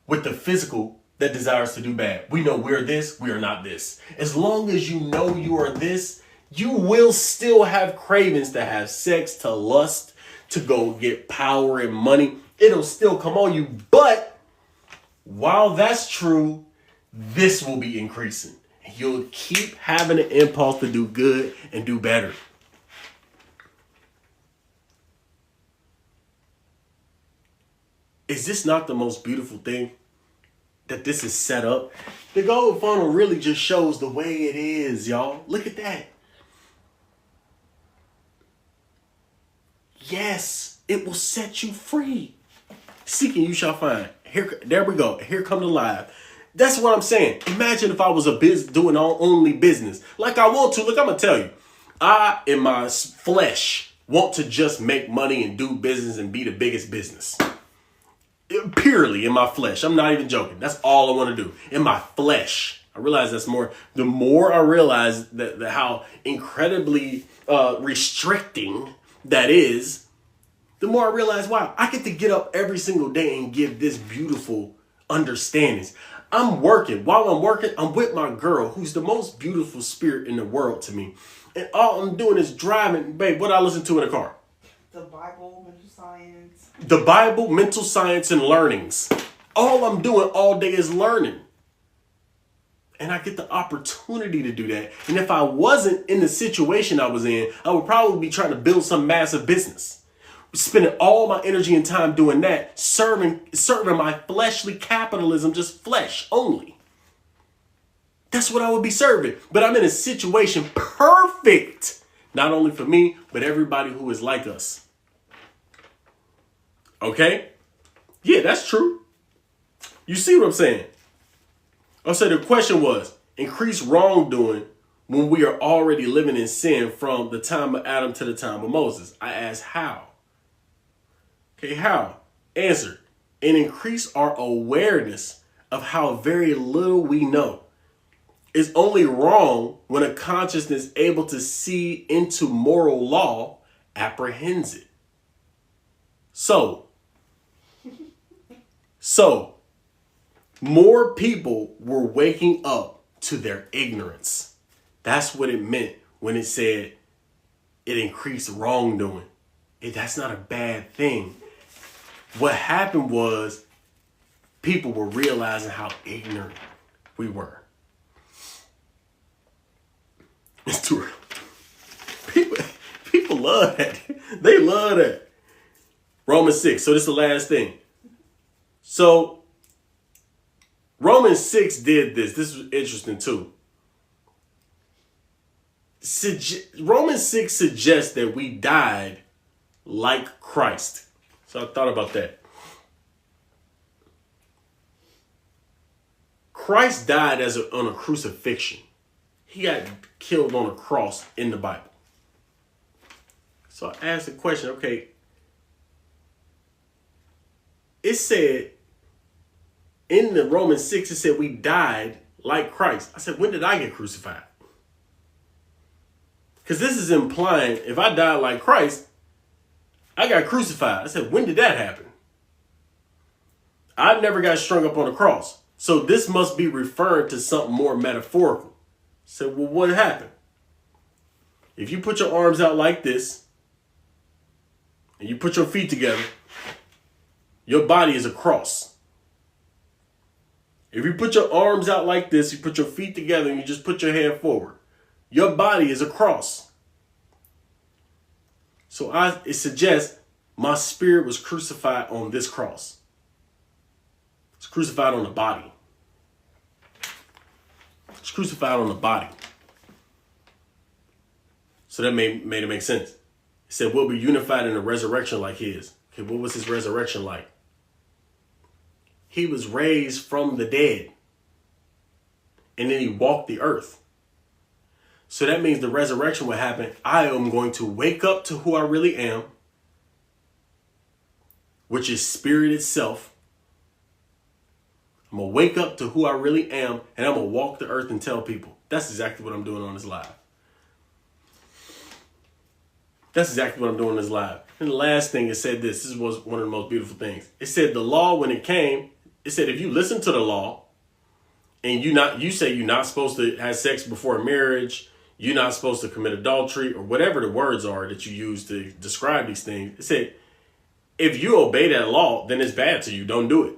with the physical that desires to do bad. We know we're this, we are not this. As long as you know you are this, you will still have cravings to have sex, to lust, to go get power and money. It'll still come on you. But while that's true, this will be increasing. You'll keep having an impulse to do good and do better. Is this not the most beautiful thing? That this is set up? The gold funnel really just shows the way it is, y'all. Look at that. Yes, it will set you free. Seeking you shall find. Here, there we go. Here come the live. That's what I'm saying. Imagine if I was doing only business like I want to. Look, I'm gonna tell you. I, in my flesh, want to just make money and do business and be the biggest business. Purely in my flesh. I'm not even joking. That's all I want to do. In my flesh. I realize that's more. The more I realize that how incredibly restricting that is, the more I realize, wow, I get to get up every single day and give this beautiful understandings. I'm working. While I'm working, I'm with my girl, who's the most beautiful spirit in the world to me. And all I'm doing is driving. Babe, what I listen to in the car? The Bible, mental science. The Bible, mental science, and learnings. All I'm doing all day is learning. And I get the opportunity to do that. And if I wasn't in the situation I was in, I would probably be trying to build some massive business. Spending all my energy and time doing that, serving my fleshly capitalism, just flesh only. That's what I would be serving. But I'm in a situation perfect, not only for me, but everybody who is like us. Okay? Yeah, that's true. You see what I'm saying? So the question was, increase wrongdoing when we are already living in sin from the time of Adam to the time of Moses. I asked how. Okay, how? Answer, and increase our awareness of how very little we know. It's only wrong when a consciousness able to see into moral law apprehends it. So, more people were waking up to their ignorance. That's what it meant when it said it increased wrongdoing. That's not a bad thing. What happened was people were realizing how ignorant we were. It's too early. People love that. They love that. Romans 6. So this is the last thing. So Romans 6 did this. This was interesting too. Romans 6 suggests that we died like Christ. So I thought about that. Christ died on a crucifixion. He got killed on a cross in the Bible. So I asked the question, okay, it said in the Romans 6, it said we died like Christ. I said, when did I get crucified? Because this is implying if I died like Christ, I got crucified. I said, when did that happen? I never got strung up on a cross. So this must be referring to something more metaphorical. So, well, what happened? If you put your arms out like this, and you put your feet together, your body is a cross. If you put your arms out like this, you put your feet together and you just put your hand forward, your body is a cross. So it suggests my spirit was crucified on this cross. It's crucified on the body. It's crucified on the body. So that made it make sense. It said we'll be unified in a resurrection like his. Okay, what was his resurrection like? He was raised from the dead. And then he walked the earth. So that means the resurrection will happen. I am going to wake up to who I really am, which is spirit itself. I'm going to wake up to who I really am, and I'm going to walk the earth and tell people. That's exactly what I'm doing on this live. That's exactly what I'm doing on this live. And the last thing it said this was one of the most beautiful things. It said the law, when it came, it said if you listen to the law and you say you're not supposed to have sex before marriage, you're not supposed to commit adultery, or whatever the words are that you use to describe these things. It said, if you obey that law, then it's bad to you. Don't do it.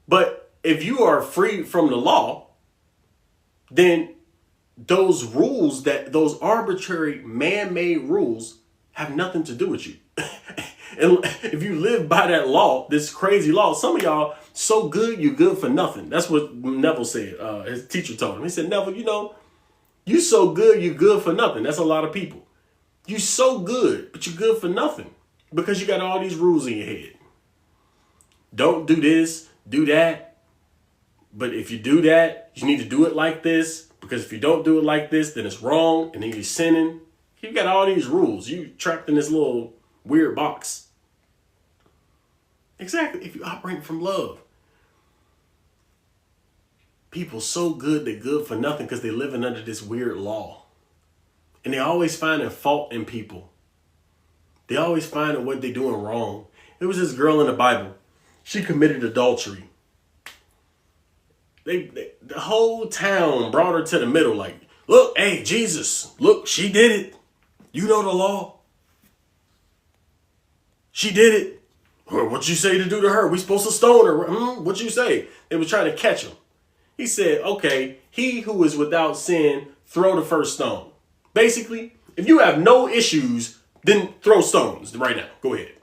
But if you are free from the law, then those rules, those arbitrary man-made rules, have nothing to do with you. And if you live by that law, this crazy law, some of y'all so good, you're good for nothing. That's what Neville said. His teacher told him. He said, Neville, you so good, you're good for nothing. That's a lot of people. You so good, but you're good for nothing because you got all these rules in your head. Don't do this, do that. But if you do that, you need to do it like this, because if you don't do it like this, then it's wrong, and then you're sinning. You got all these rules. You trapped in this little weird box. Exactly. If you operate from love. People so good, they're good for nothing because they're living under this weird law. And they're always finding fault in people. They always finding what they're doing wrong. There was this girl in the Bible. She committed adultery. The whole town brought her to the middle like, look, hey, Jesus, look, she did it. You know the law. She did it. What you say to do to her? We supposed to stone her. What you say? They was trying to catch him. He said, okay, he who is without sin, throw the first stone. Basically, if you have no issues, then throw stones right now. Go ahead.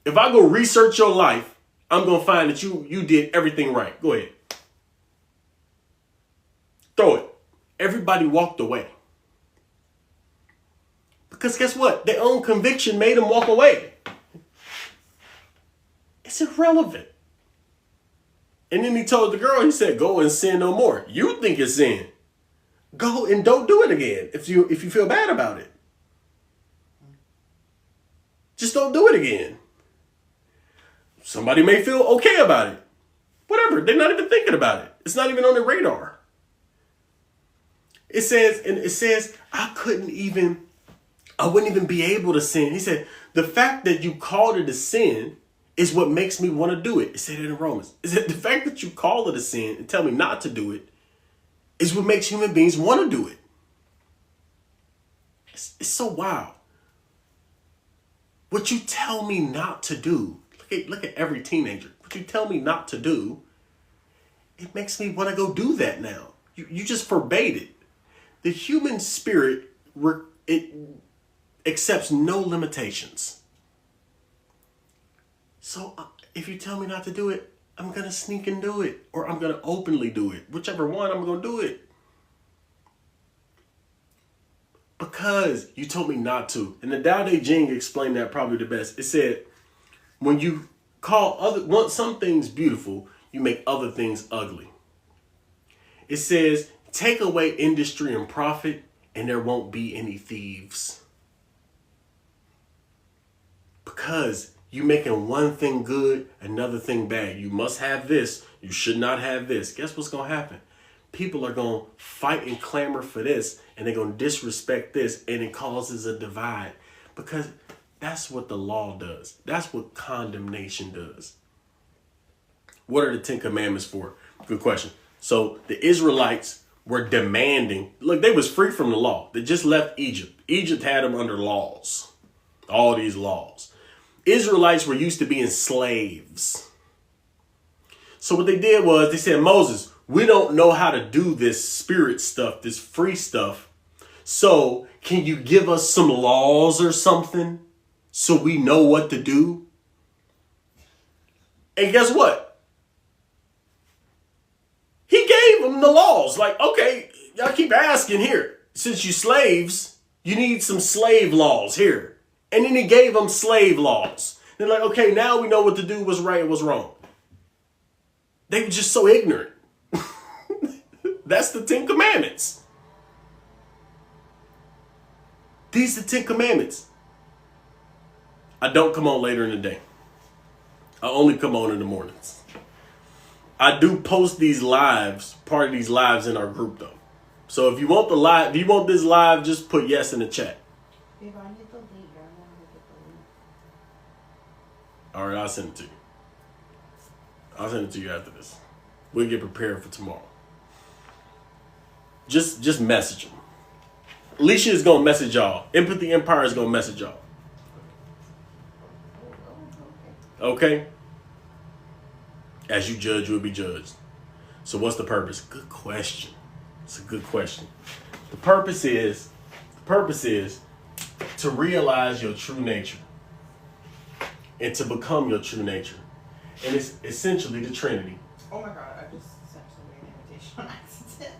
If I go research your life, I'm going to find that you did everything right. Go ahead. Throw it. Everybody walked away. Because guess what? Their own conviction made them walk away. It's irrelevant. And then he told the girl, he said, go and sin no more. You think it's sin. Go and don't do it again if you feel bad about it. Just don't do it again. Somebody may feel okay about it. Whatever. They're not even thinking about it. It's not even on their radar. It says, I wouldn't even be able to sin. He said, the fact that you called it a sin is what makes me want to do it. It said it in Romans. It said the fact that you call it a sin and tell me not to do it is what makes human beings want to do it. It's so wild. What you tell me not to do, look at every teenager. What you tell me not to do, it makes me want to go do that now. You just forbade it. The human spirit, it accepts no limitations. So if you tell me not to do it, I'm going to sneak and do it. Or I'm going to openly do it. Whichever one, I'm going to do it. Because you told me not to. And the Tao Te Ching explained that probably the best. It said, when you want some things beautiful, you make other things ugly. It says, take away industry and profit, and there won't be any thieves. Because you making one thing good, another thing bad. You must have this. You should not have this. Guess what's going to happen? People are going to fight and clamor for this, and they're going to disrespect this, and it causes a divide. Because that's what the law does. That's what condemnation does. What are the 10 Commandments for? Good question. So the Israelites were demanding, look, they was free from the law. They just left Egypt. Egypt had them under laws. All these laws. Israelites were used to being slaves. So what they did was they said, Moses, we don't know how to do this spirit stuff, this free stuff. So can you give us some laws or something so we know what to do? And guess what? He gave them the laws. Like, okay, y'all keep asking here. Since you slaves, you need some slave laws here. And then he gave them slave laws. They're like, okay, now we know what to do, what's right and what's wrong. They were just so ignorant. That's the 10 Commandments. These are the 10 Commandments. I don't come on later in the day. I only come on in the mornings. I do post these lives, part of these lives in our group though. So if you want the live, if you want this live, just put yes in the chat. If I get the link, I want to get the link. All right, I'll send it to you. I'll send it to you after this. We'll get prepared for tomorrow. Just message them. Alicia is gonna message y'all. Empathy Empire is gonna message y'all. Okay? As you judge, you'll be judged. So what's the purpose? Good question. It's a good question. The purpose is to realize your true nature and to become your true nature. And it's essentially the Trinity. Oh my God, I just sent somebody an invitation on accident.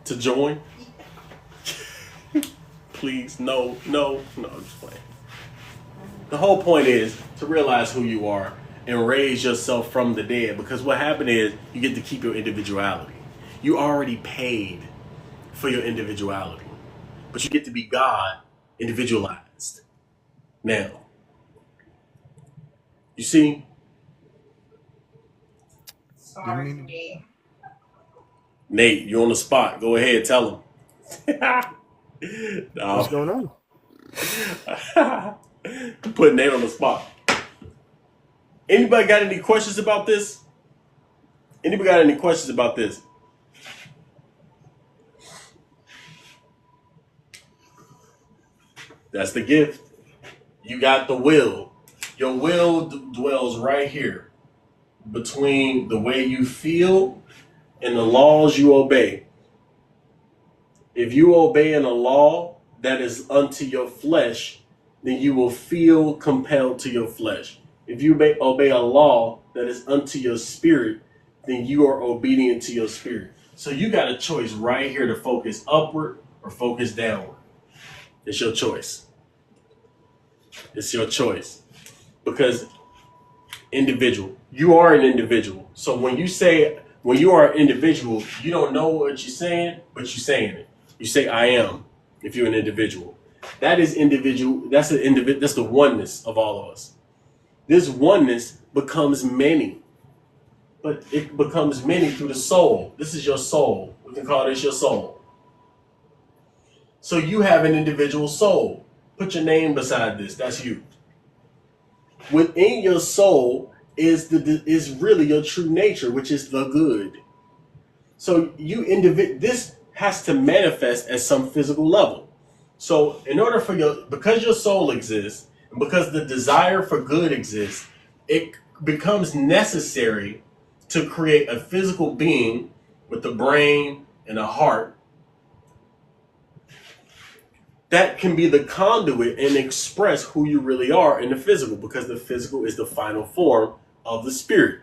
To join? Yeah. Please, no, I'm just playing. The whole point is to realize who you are and raise yourself from the dead, because what happened is you get to keep your individuality. You already paid for your individuality, but you get to be God individualized. Now, you see? Sorry for me. Nate, you're on the spot. Go ahead, tell him. No. What's going on? Put Nate on the spot. Anybody got any questions about this? Anybody got any questions about this? That's the gift. You got the will. Your will dwells right here between the way you feel and the laws you obey. If you obey in a law that is unto your flesh, then you will feel compelled to your flesh. If you obey a law that is unto your spirit, then you are obedient to your spirit. So you got a choice right here to focus upward or focus downward. It's your choice. It's your choice. Because individual, you are an individual. So when you are an individual, you don't know what you're saying, but you're saying it. You say, I am, if you're an individual. That is individual. That's the oneness of all of us. This oneness becomes many. But it becomes many through the soul. This is your soul. We can call this your soul. So you have an individual soul. Put your name beside this. That's you. Within your soul is really your true nature, which is the good. So this has to manifest at some physical level. So in order for because your soul exists, and because the desire for good exists, it becomes necessary to create a physical being with a brain and a heart that can be the conduit and express who you really are in the physical, because the physical is the final form of the spirit.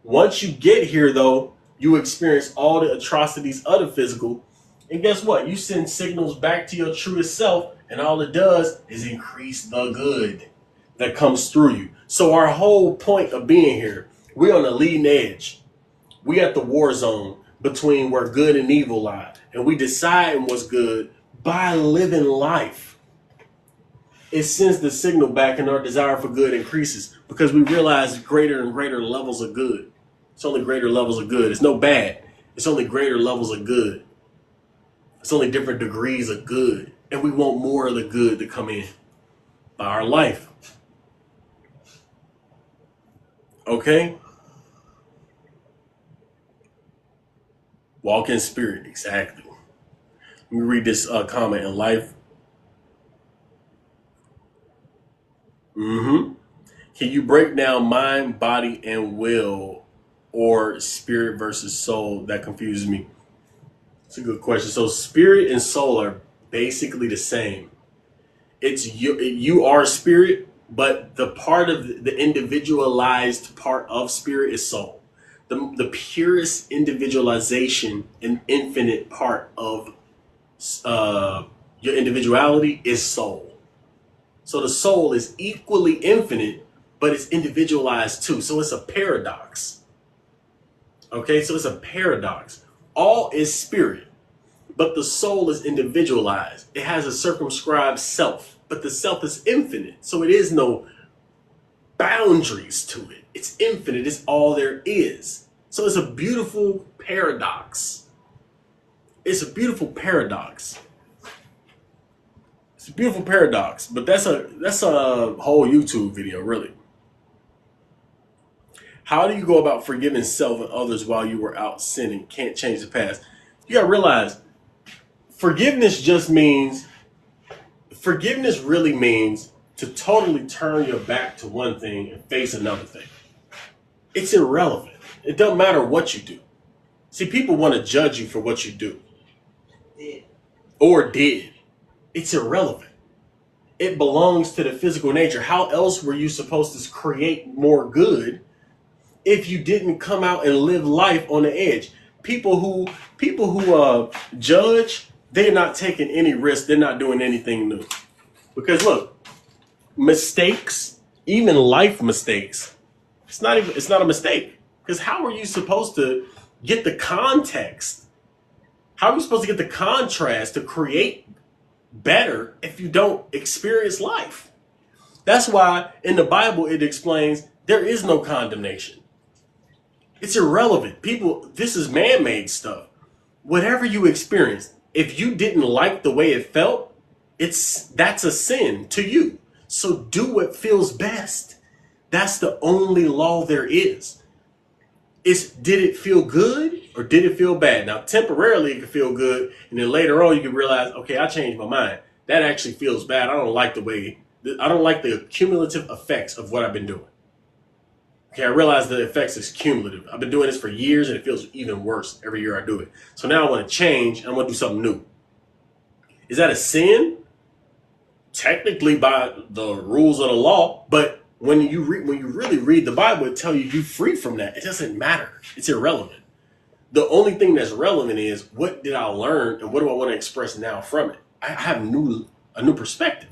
Once you get here, though, you experience all the atrocities of the physical. And guess what? You send signals back to your truest self, and all it does is increase the good that comes through you. So our whole point of being here, we're on the leading edge. We at the war zone between where good and evil lie. And we decide what's good by living life. It sends the signal back, and our desire for good increases because we realize greater and greater levels of good. It's only greater levels of good. It's no bad. It's only greater levels of good. It's only different degrees of good. And we want more of the good to come in by our life. Okay? Walk in spirit, exactly. Let me read this comment in life. Can you break down mind, body, and will, or spirit versus soul? That confuses me. It's a good question. So spirit and soul are basically the same. It's you are spirit, but the part of the individualized part of spirit is soul. The purest individualization and infinite part of your individuality is soul. So the soul is equally infinite, but it's individualized too. So it's a paradox. Okay, so it's a paradox. All is spirit, but the soul is individualized. It has a circumscribed self, but the self is infinite. So it is no boundaries to it. It's infinite. It's all there is. So it's a beautiful paradox. It's a beautiful paradox. It's a beautiful paradox, but that's a whole YouTube video, really. How do you go about forgiving self and others while you were out sinning? Can't change the past. You gotta realize, forgiveness really means to totally turn your back to one thing and face another thing. It's irrelevant. It doesn't matter what you do. See, people want to judge you for what you do. Or did. It's irrelevant. It belongs to the physical nature. How else were you supposed to create more good if you didn't come out and live life on the edge? People who judge, they're not taking any risk. They're not doing anything new. Because look, mistakes, even life mistakes, it's not a mistake. Because how are you supposed to get the context? How are you supposed to get the contrast to create better if you don't experience life? That's why in the Bible it explains there is no condemnation. It's irrelevant. People, this is man-made stuff. Whatever you experience, if you didn't like the way it felt, that's a sin to you. So do what feels best. That's the only law there is. Did it feel good or did it feel bad? Now, temporarily it could feel good, and then later on you can realize, okay, I changed my mind. That actually feels bad. I don't like the cumulative effects of what I've been doing. Okay, I realize the effects is cumulative. I've been doing this for years, and it feels even worse every year I do it. So now I want to change, and I want to do something new. Is that a sin? Technically, by the rules of the law, but when you really read the Bible, it tells you you're free from that. It doesn't matter. It's irrelevant. The only thing that's relevant is, what did I learn, and what do I want to express now from it? I have a new perspective.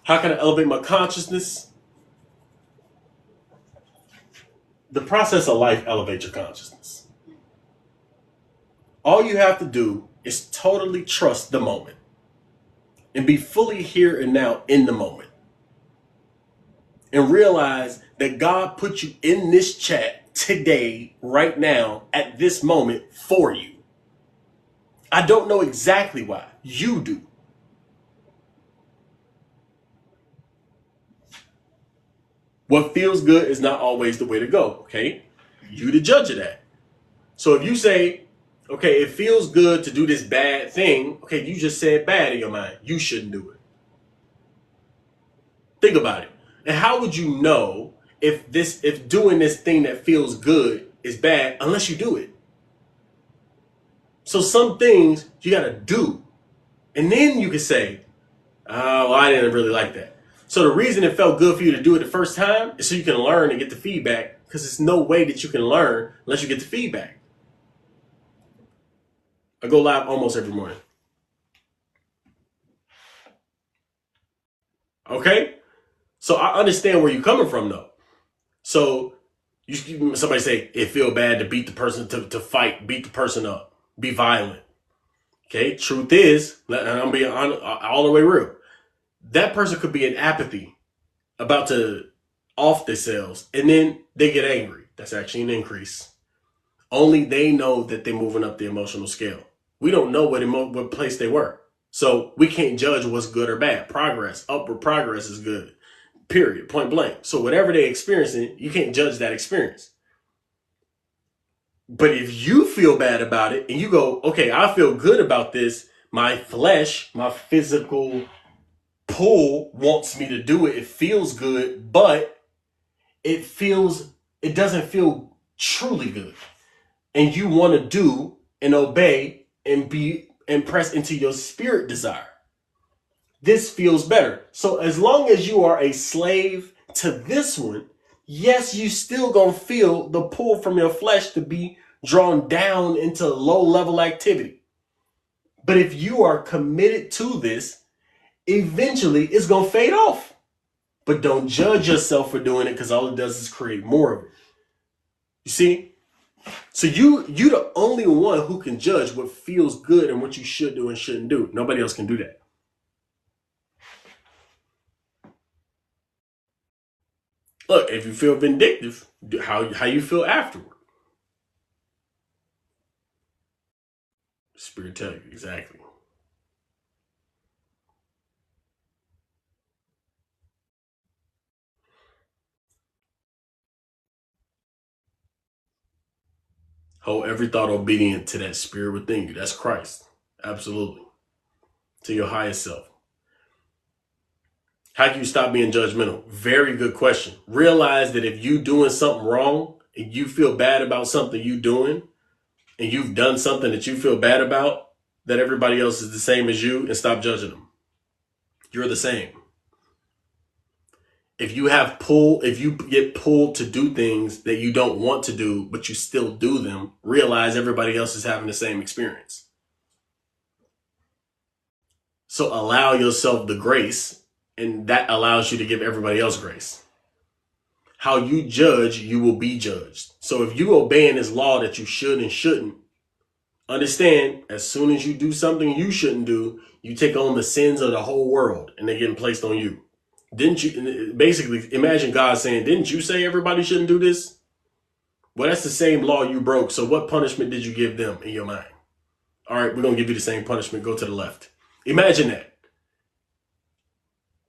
How can I elevate my consciousness? The process of life elevates your consciousness. All you have to do is totally trust the moment and be fully here and now in the moment. And realize that God put you in this chat today, right now, at this moment for you. I don't know exactly why. You do. What feels good is not always the way to go, okay? You the judge of that. So if you say, okay, it feels good to do this bad thing, okay, you just said bad in your mind. You shouldn't do it. Think about it. And how would you know if doing this thing that feels good is bad unless you do it? So some things you got to do. And then you can say, oh, well, I didn't really like that. So the reason it felt good for you to do it the first time is so you can learn and get the feedback, because there's no way that you can learn unless you get the feedback. I go live almost every morning. Okay? So I understand where you're coming from, though. So somebody say, it feel bad to beat the person, to fight, beat the person up, be violent. Okay? Truth is, and I'm being all the way real, that person could be in apathy, about to off themselves, and then they get angry. That's actually an increase. Only they know that they're moving up the emotional scale. We don't know what place they were. So we can't judge what's good or bad. Progress, upward progress is good. Period. Point blank. So whatever they're experiencing, you can't judge that experience. But if you feel bad about it and you go, okay, I feel good about this, my flesh, my physical pull wants me to do it. It feels good, but it doesn't feel truly good. And you want to do and obey and be and press into your spirit desire. This feels better. So as long as you are a slave to this one, yes, you still gonna feel the pull from your flesh to be drawn down into low level activity. But if you are committed to this, eventually it's gonna fade off. But don't judge yourself for doing it, because all it does is create more of it. You see? So you the only one who can judge what feels good and what you should do and shouldn't do. Nobody else can do that. Look, if you feel vindictive, how you feel afterward. Spirit tell you exactly. Hold every thought obedient to that spirit within you. That's Christ. Absolutely. To your highest self. How can you stop being judgmental? Very good question. Realize that if you doing something wrong and you feel bad about something you doing, and you've done something that you feel bad about, that everybody else is the same as you, and stop judging them. You're the same. If you get pulled to do things that you don't want to do, but you still do them, realize everybody else is having the same experience. So allow yourself the grace, and that allows you to give everybody else grace. How you judge, you will be judged. So if you obeying this law that you should and shouldn't, understand, as soon as you do something you shouldn't do, you take on the sins of the whole world, and they're getting placed on you. Didn't you? Basically, imagine God saying, didn't you say everybody shouldn't do this? Well, that's the same law you broke. So what punishment did you give them in your mind? All right, we're going to give you the same punishment. Go to the left. Imagine that.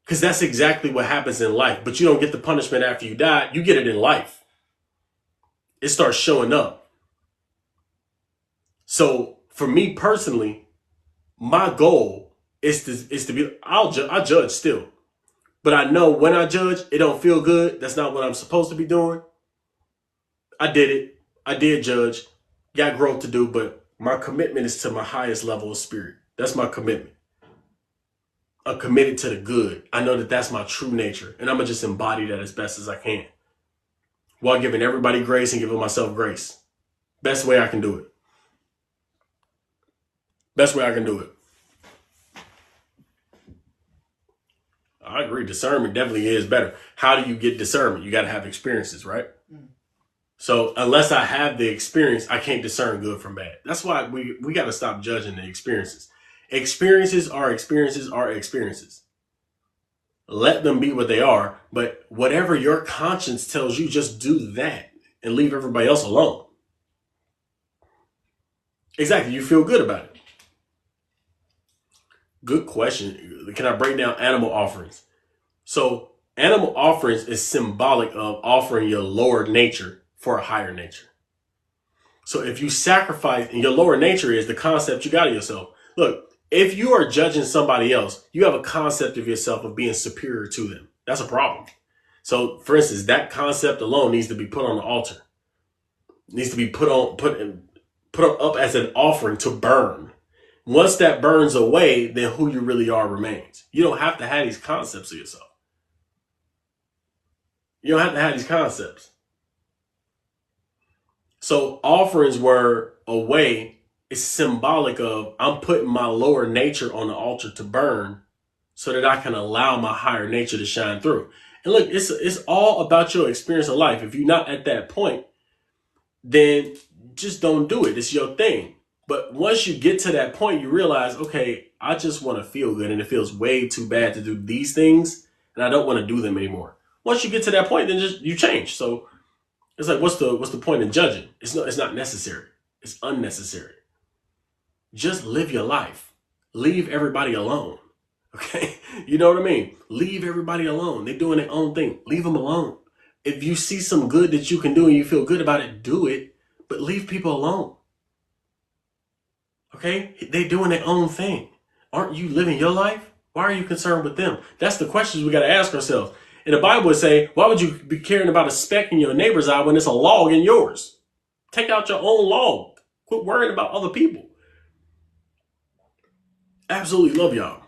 Because that's exactly what happens in life. But you don't get the punishment after you die. You get it in life. It starts showing up. So for me personally, my goal is to be, I judge still. But I know when I judge, it don't feel good. That's not what I'm supposed to be doing. I did it. I did judge. Got growth to do, but my commitment is to my highest level of spirit. That's my commitment. I'm committed to the good. I know that that's my true nature, and I'm going to just embody that as best as I can, while giving everybody grace and giving myself grace. Best way I can do it. Best way I can do it. I agree. Discernment definitely is better. How do you get discernment? You got to have experiences, right? So unless I have the experience, I can't discern good from bad. That's why we got to stop judging the experiences. Experiences are experiences are experiences. Let them be what they are, but whatever your conscience tells you, just do that and leave everybody else alone. Exactly. You feel good about it. Good question. Can I break down animal offerings? So animal offerings is symbolic of offering your lower nature for a higher nature. So if you sacrifice, and your lower nature is the concept you got of yourself. Look, if you are judging somebody else, you have a concept of yourself of being superior to them. That's a problem. So for instance, that concept alone needs to be put on the altar. It needs to be put up as an offering to burn. Once that burns away, then who you really are remains. You don't have to have these concepts of yourself. You don't have to have these concepts. So offerings were a way, it's symbolic of I'm putting my lower nature on the altar to burn so that I can allow my higher nature to shine through. And look, it's all about your experience of life. If you're not at that point, then just don't do it. It's your thing. But once you get to that point, you realize, okay, I just want to feel good, and it feels way too bad to do these things, and I don't want to do them anymore. Once you get to that point, then you change. So it's like, what's the point in judging? It's not necessary. It's unnecessary. Just live your life. Leave everybody alone. Okay? You know what I mean? Leave everybody alone. They're doing their own thing. Leave them alone. If you see some good that you can do and you feel good about it, do it. But leave people alone. Okay? They doing their own thing. Aren't you living your life? Why are you concerned with them? That's the questions we got to ask ourselves. And the Bible would say, why would you be caring about a speck in your neighbor's eye when it's a log in yours? Take out your own log. Quit worrying about other people. Absolutely love y'all.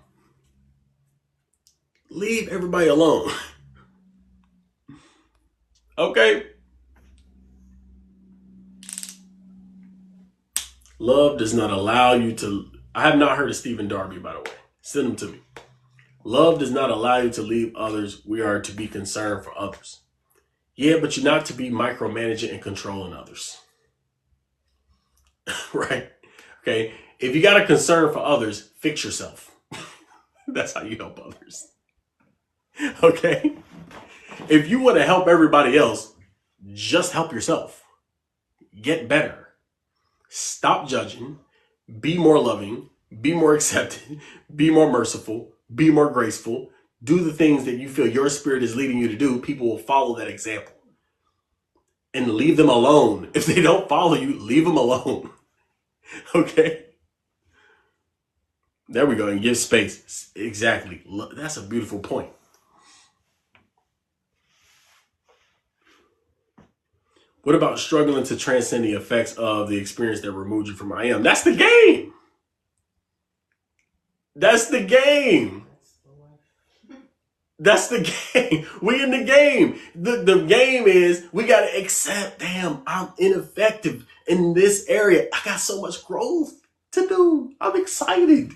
Leave everybody alone. Okay? Love does not allow you to... I have not heard of Stephen Darby, by the way. Send him to me. Love does not allow you to leave others. We are to be concerned for others. Yeah, but you're not to be micromanaging and controlling others. Right? Okay? If you got a concern for others, fix yourself. That's how you help others. Okay? If you want to help everybody else, just help yourself. Get better. Stop judging. Be more loving. Be more accepting. Be more merciful. Be more graceful. Do the things that you feel your spirit is leading you to do. People will follow that example. And leave them alone. If they don't follow you, leave them alone. Okay? There we go. And give space. Exactly. That's a beautiful point. What about struggling to transcend the effects of the experience that removed you from I am? That's the game. That's the game. That's the game. We in the game. The game is we got to accept, damn, I'm ineffective in this area. I got so much growth to do. I'm excited.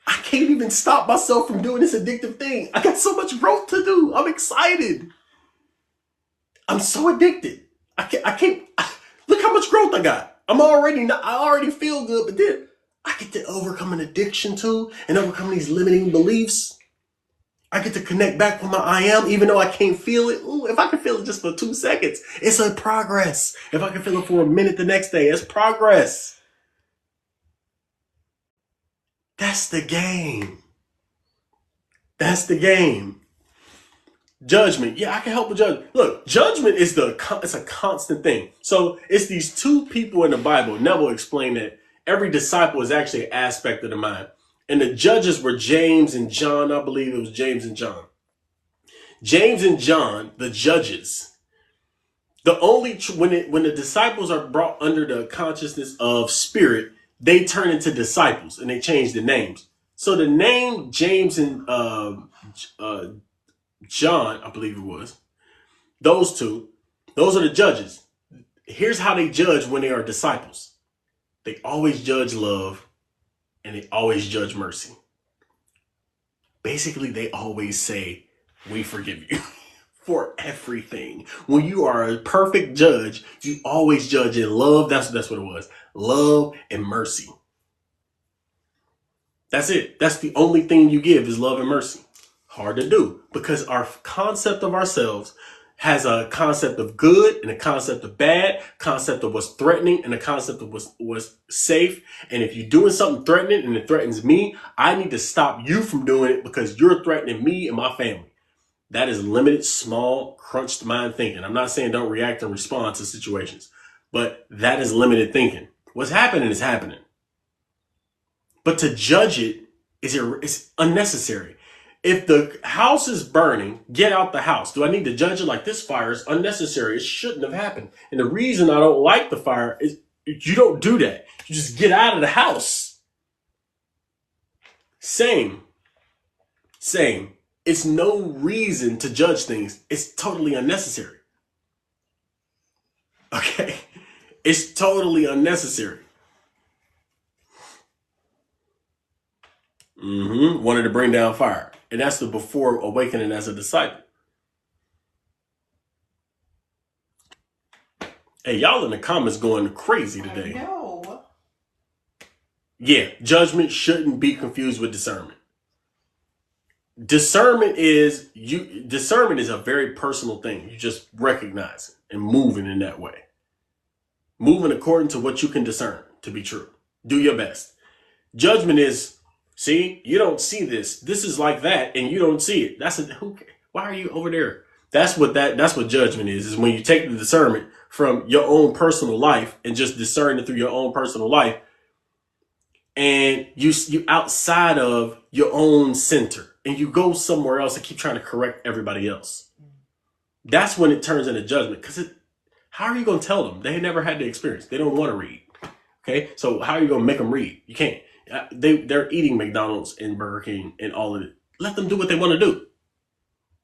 I can't even stop myself from doing this addictive thing. I got so much growth to do. I'm excited. I'm so addicted. I can't, look how much growth I got. I already feel good, but then I get to overcome an addiction too and overcome these limiting beliefs. I get to connect back with my I am, even though I can't feel it. Ooh, if I can feel it just for 2 seconds, it's a progress. If I can feel it for a minute the next day, it's progress. That's the game. That's the game. Judgment. Yeah, I can help with judgment. Look, judgment is it's a constant thing. So it's these two people in the Bible. Neville explained that every disciple is actually an aspect of the mind. And the judges were James and John. I believe it was James and John. James and John, the judges. When the disciples are brought under the consciousness of spirit, they turn into disciples and they change the names. So the name James and John, I believe it was, those two, those are the judges. Here's how they judge when they are disciples. They always judge love and they always judge mercy. Basically, they always say, we forgive you for everything. When you are a perfect judge, you always judge in love. That's what it was. Love and mercy. That's it. That's the only thing you give is love and mercy. Hard to do because our concept of ourselves has a concept of good and a concept of bad, concept of what's threatening and a concept of what's safe. And if you're doing something threatening and it threatens me, I need to stop you from doing it because you're threatening me and my family. That is limited, small, crunched mind thinking. I'm not saying don't react and respond to situations, but that is limited thinking. What's happening is happening. But to judge it is unnecessary. If the house is burning, get out the house. Do I need to judge it like this fire is unnecessary? It shouldn't have happened. And the reason I don't like the fire is you don't do that. You just get out of the house. Same. It's no reason to judge things. It's totally unnecessary. Okay? It's totally unnecessary. Wanted to bring down fire. And that's the before awakening as a disciple. Hey, y'all in the comments going crazy today. I know. Yeah, judgment shouldn't be confused with discernment. Discernment is a very personal thing. You just recognize it and moving in that way. Moving according to what you can discern to be true. Do your best. Judgment is, see, you don't see this. This is like that, and you don't see it. Why are you over there? That's what judgment is when you take the discernment from your own personal life and just discern it through your own personal life, and you outside of your own center and you go somewhere else and keep trying to correct everybody else, that's when it turns into judgment. Because how are you going to tell them? They never had the experience. They don't want to read. Okay, so how are you going to make them read? You can't. They're eating McDonald's and Burger King and all of it. Let them do what they want to do.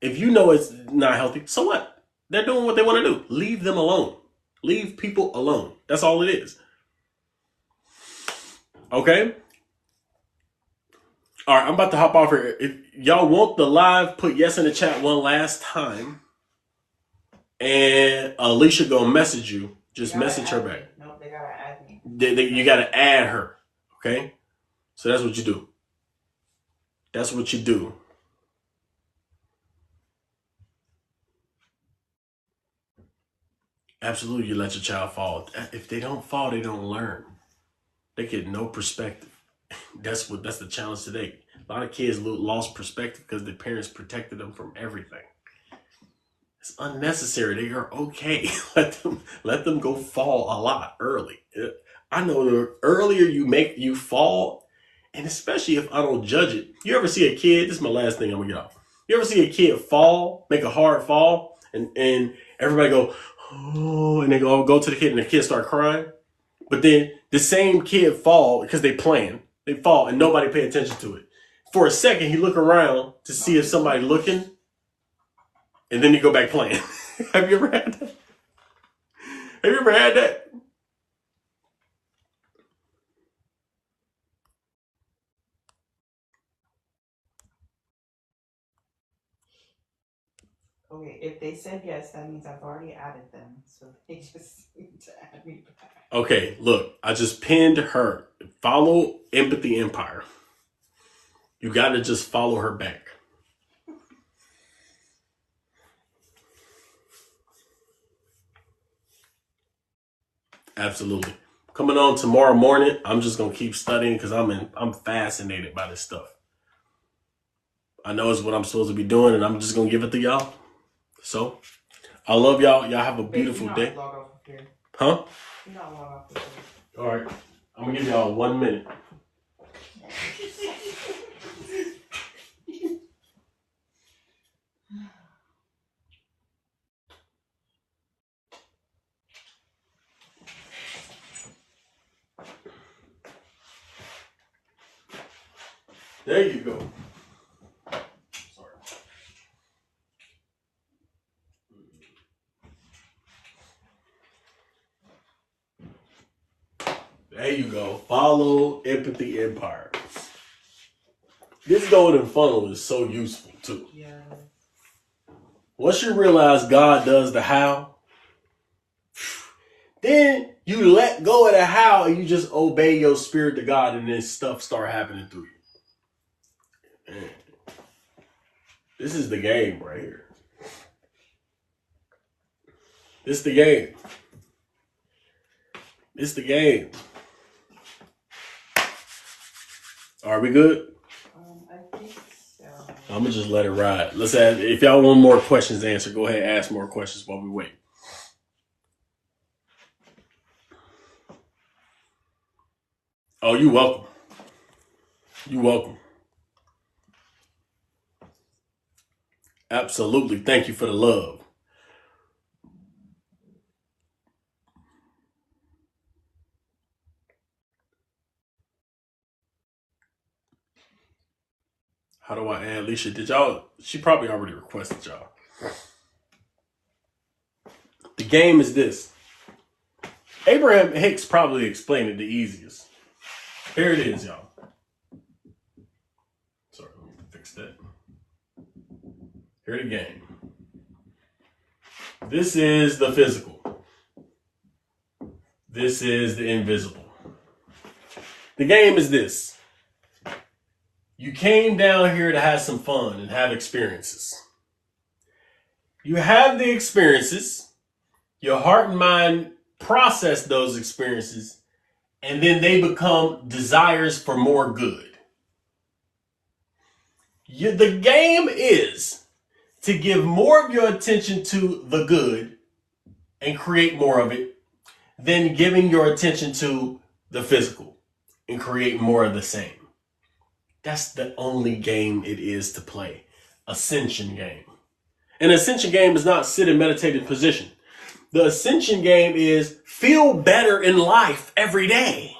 If you know it's not healthy, so what? They're doing what they want to do. Leave them alone. Leave people alone. That's all it is. Okay? All right, I'm about to hop off here. If y'all want the live, put yes in the chat one last time. And Alicia gonna message you. Just message her back. Nope, they gotta add me. You gotta add her. Okay? So that's what you do. That's what you do. Absolutely, you let your child fall. If they don't fall, they don't learn. They get no perspective. That's the challenge today. A lot of kids lost perspective because their parents protected them from everything. It's unnecessary. They are okay. Let them go fall a lot early. I know the earlier you fall, and especially if I don't judge it. You ever see a kid? This is my last thing I'm gonna get off. You ever see a kid fall, make a hard fall, and everybody go, oh, and they go to the kid and the kid start crying? But then the same kid fall because they fall and nobody pay attention to it. For a second, he look around to see if somebody looking, and then you go back playing. Have you ever had that? Have you ever had that? Okay, if they said yes, that means I've already added them. So they just need to add me back. Okay, look, I just pinned her. Follow Empathy Empire. You got to just follow her back. Absolutely. Coming on tomorrow morning, I'm just going to keep studying because I'm fascinated by this stuff. I know it's what I'm supposed to be doing, and I'm just going to give it to y'all. So, I love y'all. Y'all have a beautiful day. Log off of here. Huh? You're not log off of here. All right. I'm going to give y'all 1 minute. There you go. Sorry. There you go. Follow Empathy Empire. This golden funnel is so useful too. Yeah. Once you realize God does the how, then you let go of the how and you just obey your spirit to God, and then stuff start happening through you. Man. This is the game right here. This is the game. It's the game. Are we good? I think so. I'm gonna just let it ride. Let's add. If y'all want more questions answered, go ahead and ask more questions while we wait. Oh, you're welcome. You're welcome. Absolutely. Thank you for the love. How do I add Alicia? Did y'all? She probably already requested y'all. The game is this. Abraham Hicks probably explained it the easiest. Here it is, y'all. Sorry, let me fix that. Here the game. This is the physical. This is the invisible. The game is this. You came down here to have some fun and have experiences. You have the experiences. Your heart and mind process those experiences, and then they become desires for more good. The game is to give more of your attention to the good and create more of it than giving your attention to the physical and create more of the same. That's the only game it is to play. Ascension game. An ascension game is not sit in meditative position. The ascension game is feel better in life every day.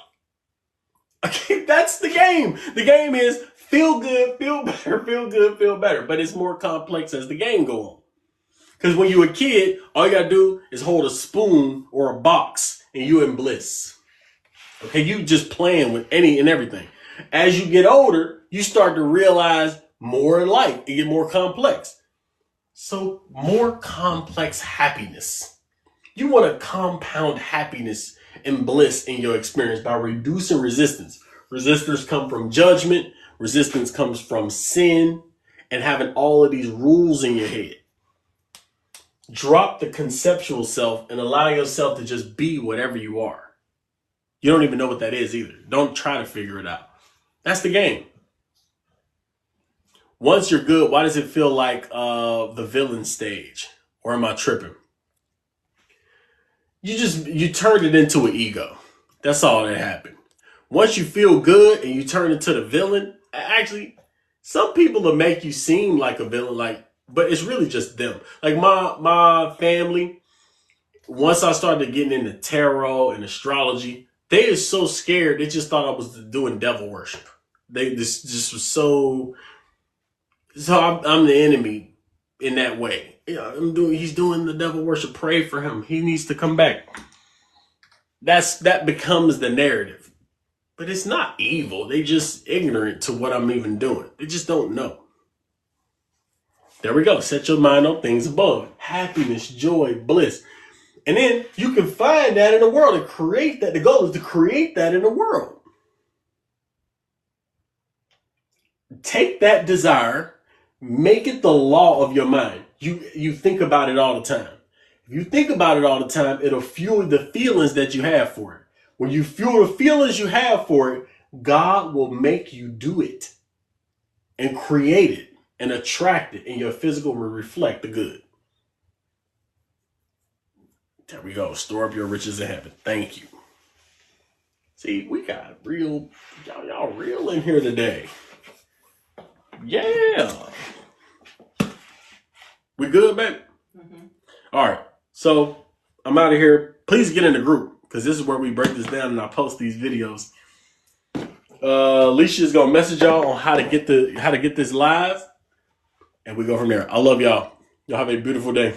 Okay, that's the game. The game is feel good, feel better, feel good, feel better. But it's more complex as the game go on. Because when you're a kid, all you gotta do is hold a spoon or a box and you're in bliss. Okay, you just playing with any and everything. As you get older, you start to realize more in life. It get more complex. So more complex happiness. You want to compound happiness and bliss in your experience by reducing resistance. Resistance come from judgment. Resistance comes from sin and having all of these rules in your head. Drop the conceptual self and allow yourself to just be whatever you are. You don't even know what that is either. Don't try to figure it out. That's the game. Once you're good, why does it feel like the villain stage? Or am I tripping? You turned it into an ego. That's all that happened. Once you feel good and you turn into the villain, actually, some people will make you seem like a villain, but it's really just them. Like my family, once I started getting into tarot and astrology, they are so scared. They just thought I was doing devil worship. They just was so I'm the enemy in that way. Yeah, he's doing the devil worship. Pray for him. He needs to come back. That becomes the narrative. But it's not evil. They just ignorant to what I'm even doing. They just don't know. There we go. Set your mind on things above. Happiness, joy, bliss. And then you can find that in the world and create that. The goal is to create that in the world. Take that desire, make it the law of your mind. You think about it all the time. If you think about it all the time, it'll fuel the feelings that you have for it. When you fuel the feelings you have for it, God will make you do it and create it and attract it, and your physical will reflect the good. There we go. Store up your riches in heaven. Thank you. See, we got real, y'all real in here today. Yeah. We good, baby? Mm-hmm. All right. So I'm out of here. Please get in the group because this is where we break this down and I post these videos. Alicia is gonna message y'all on how to get this live, and we go from there. I love y'all. Y'all have a beautiful day.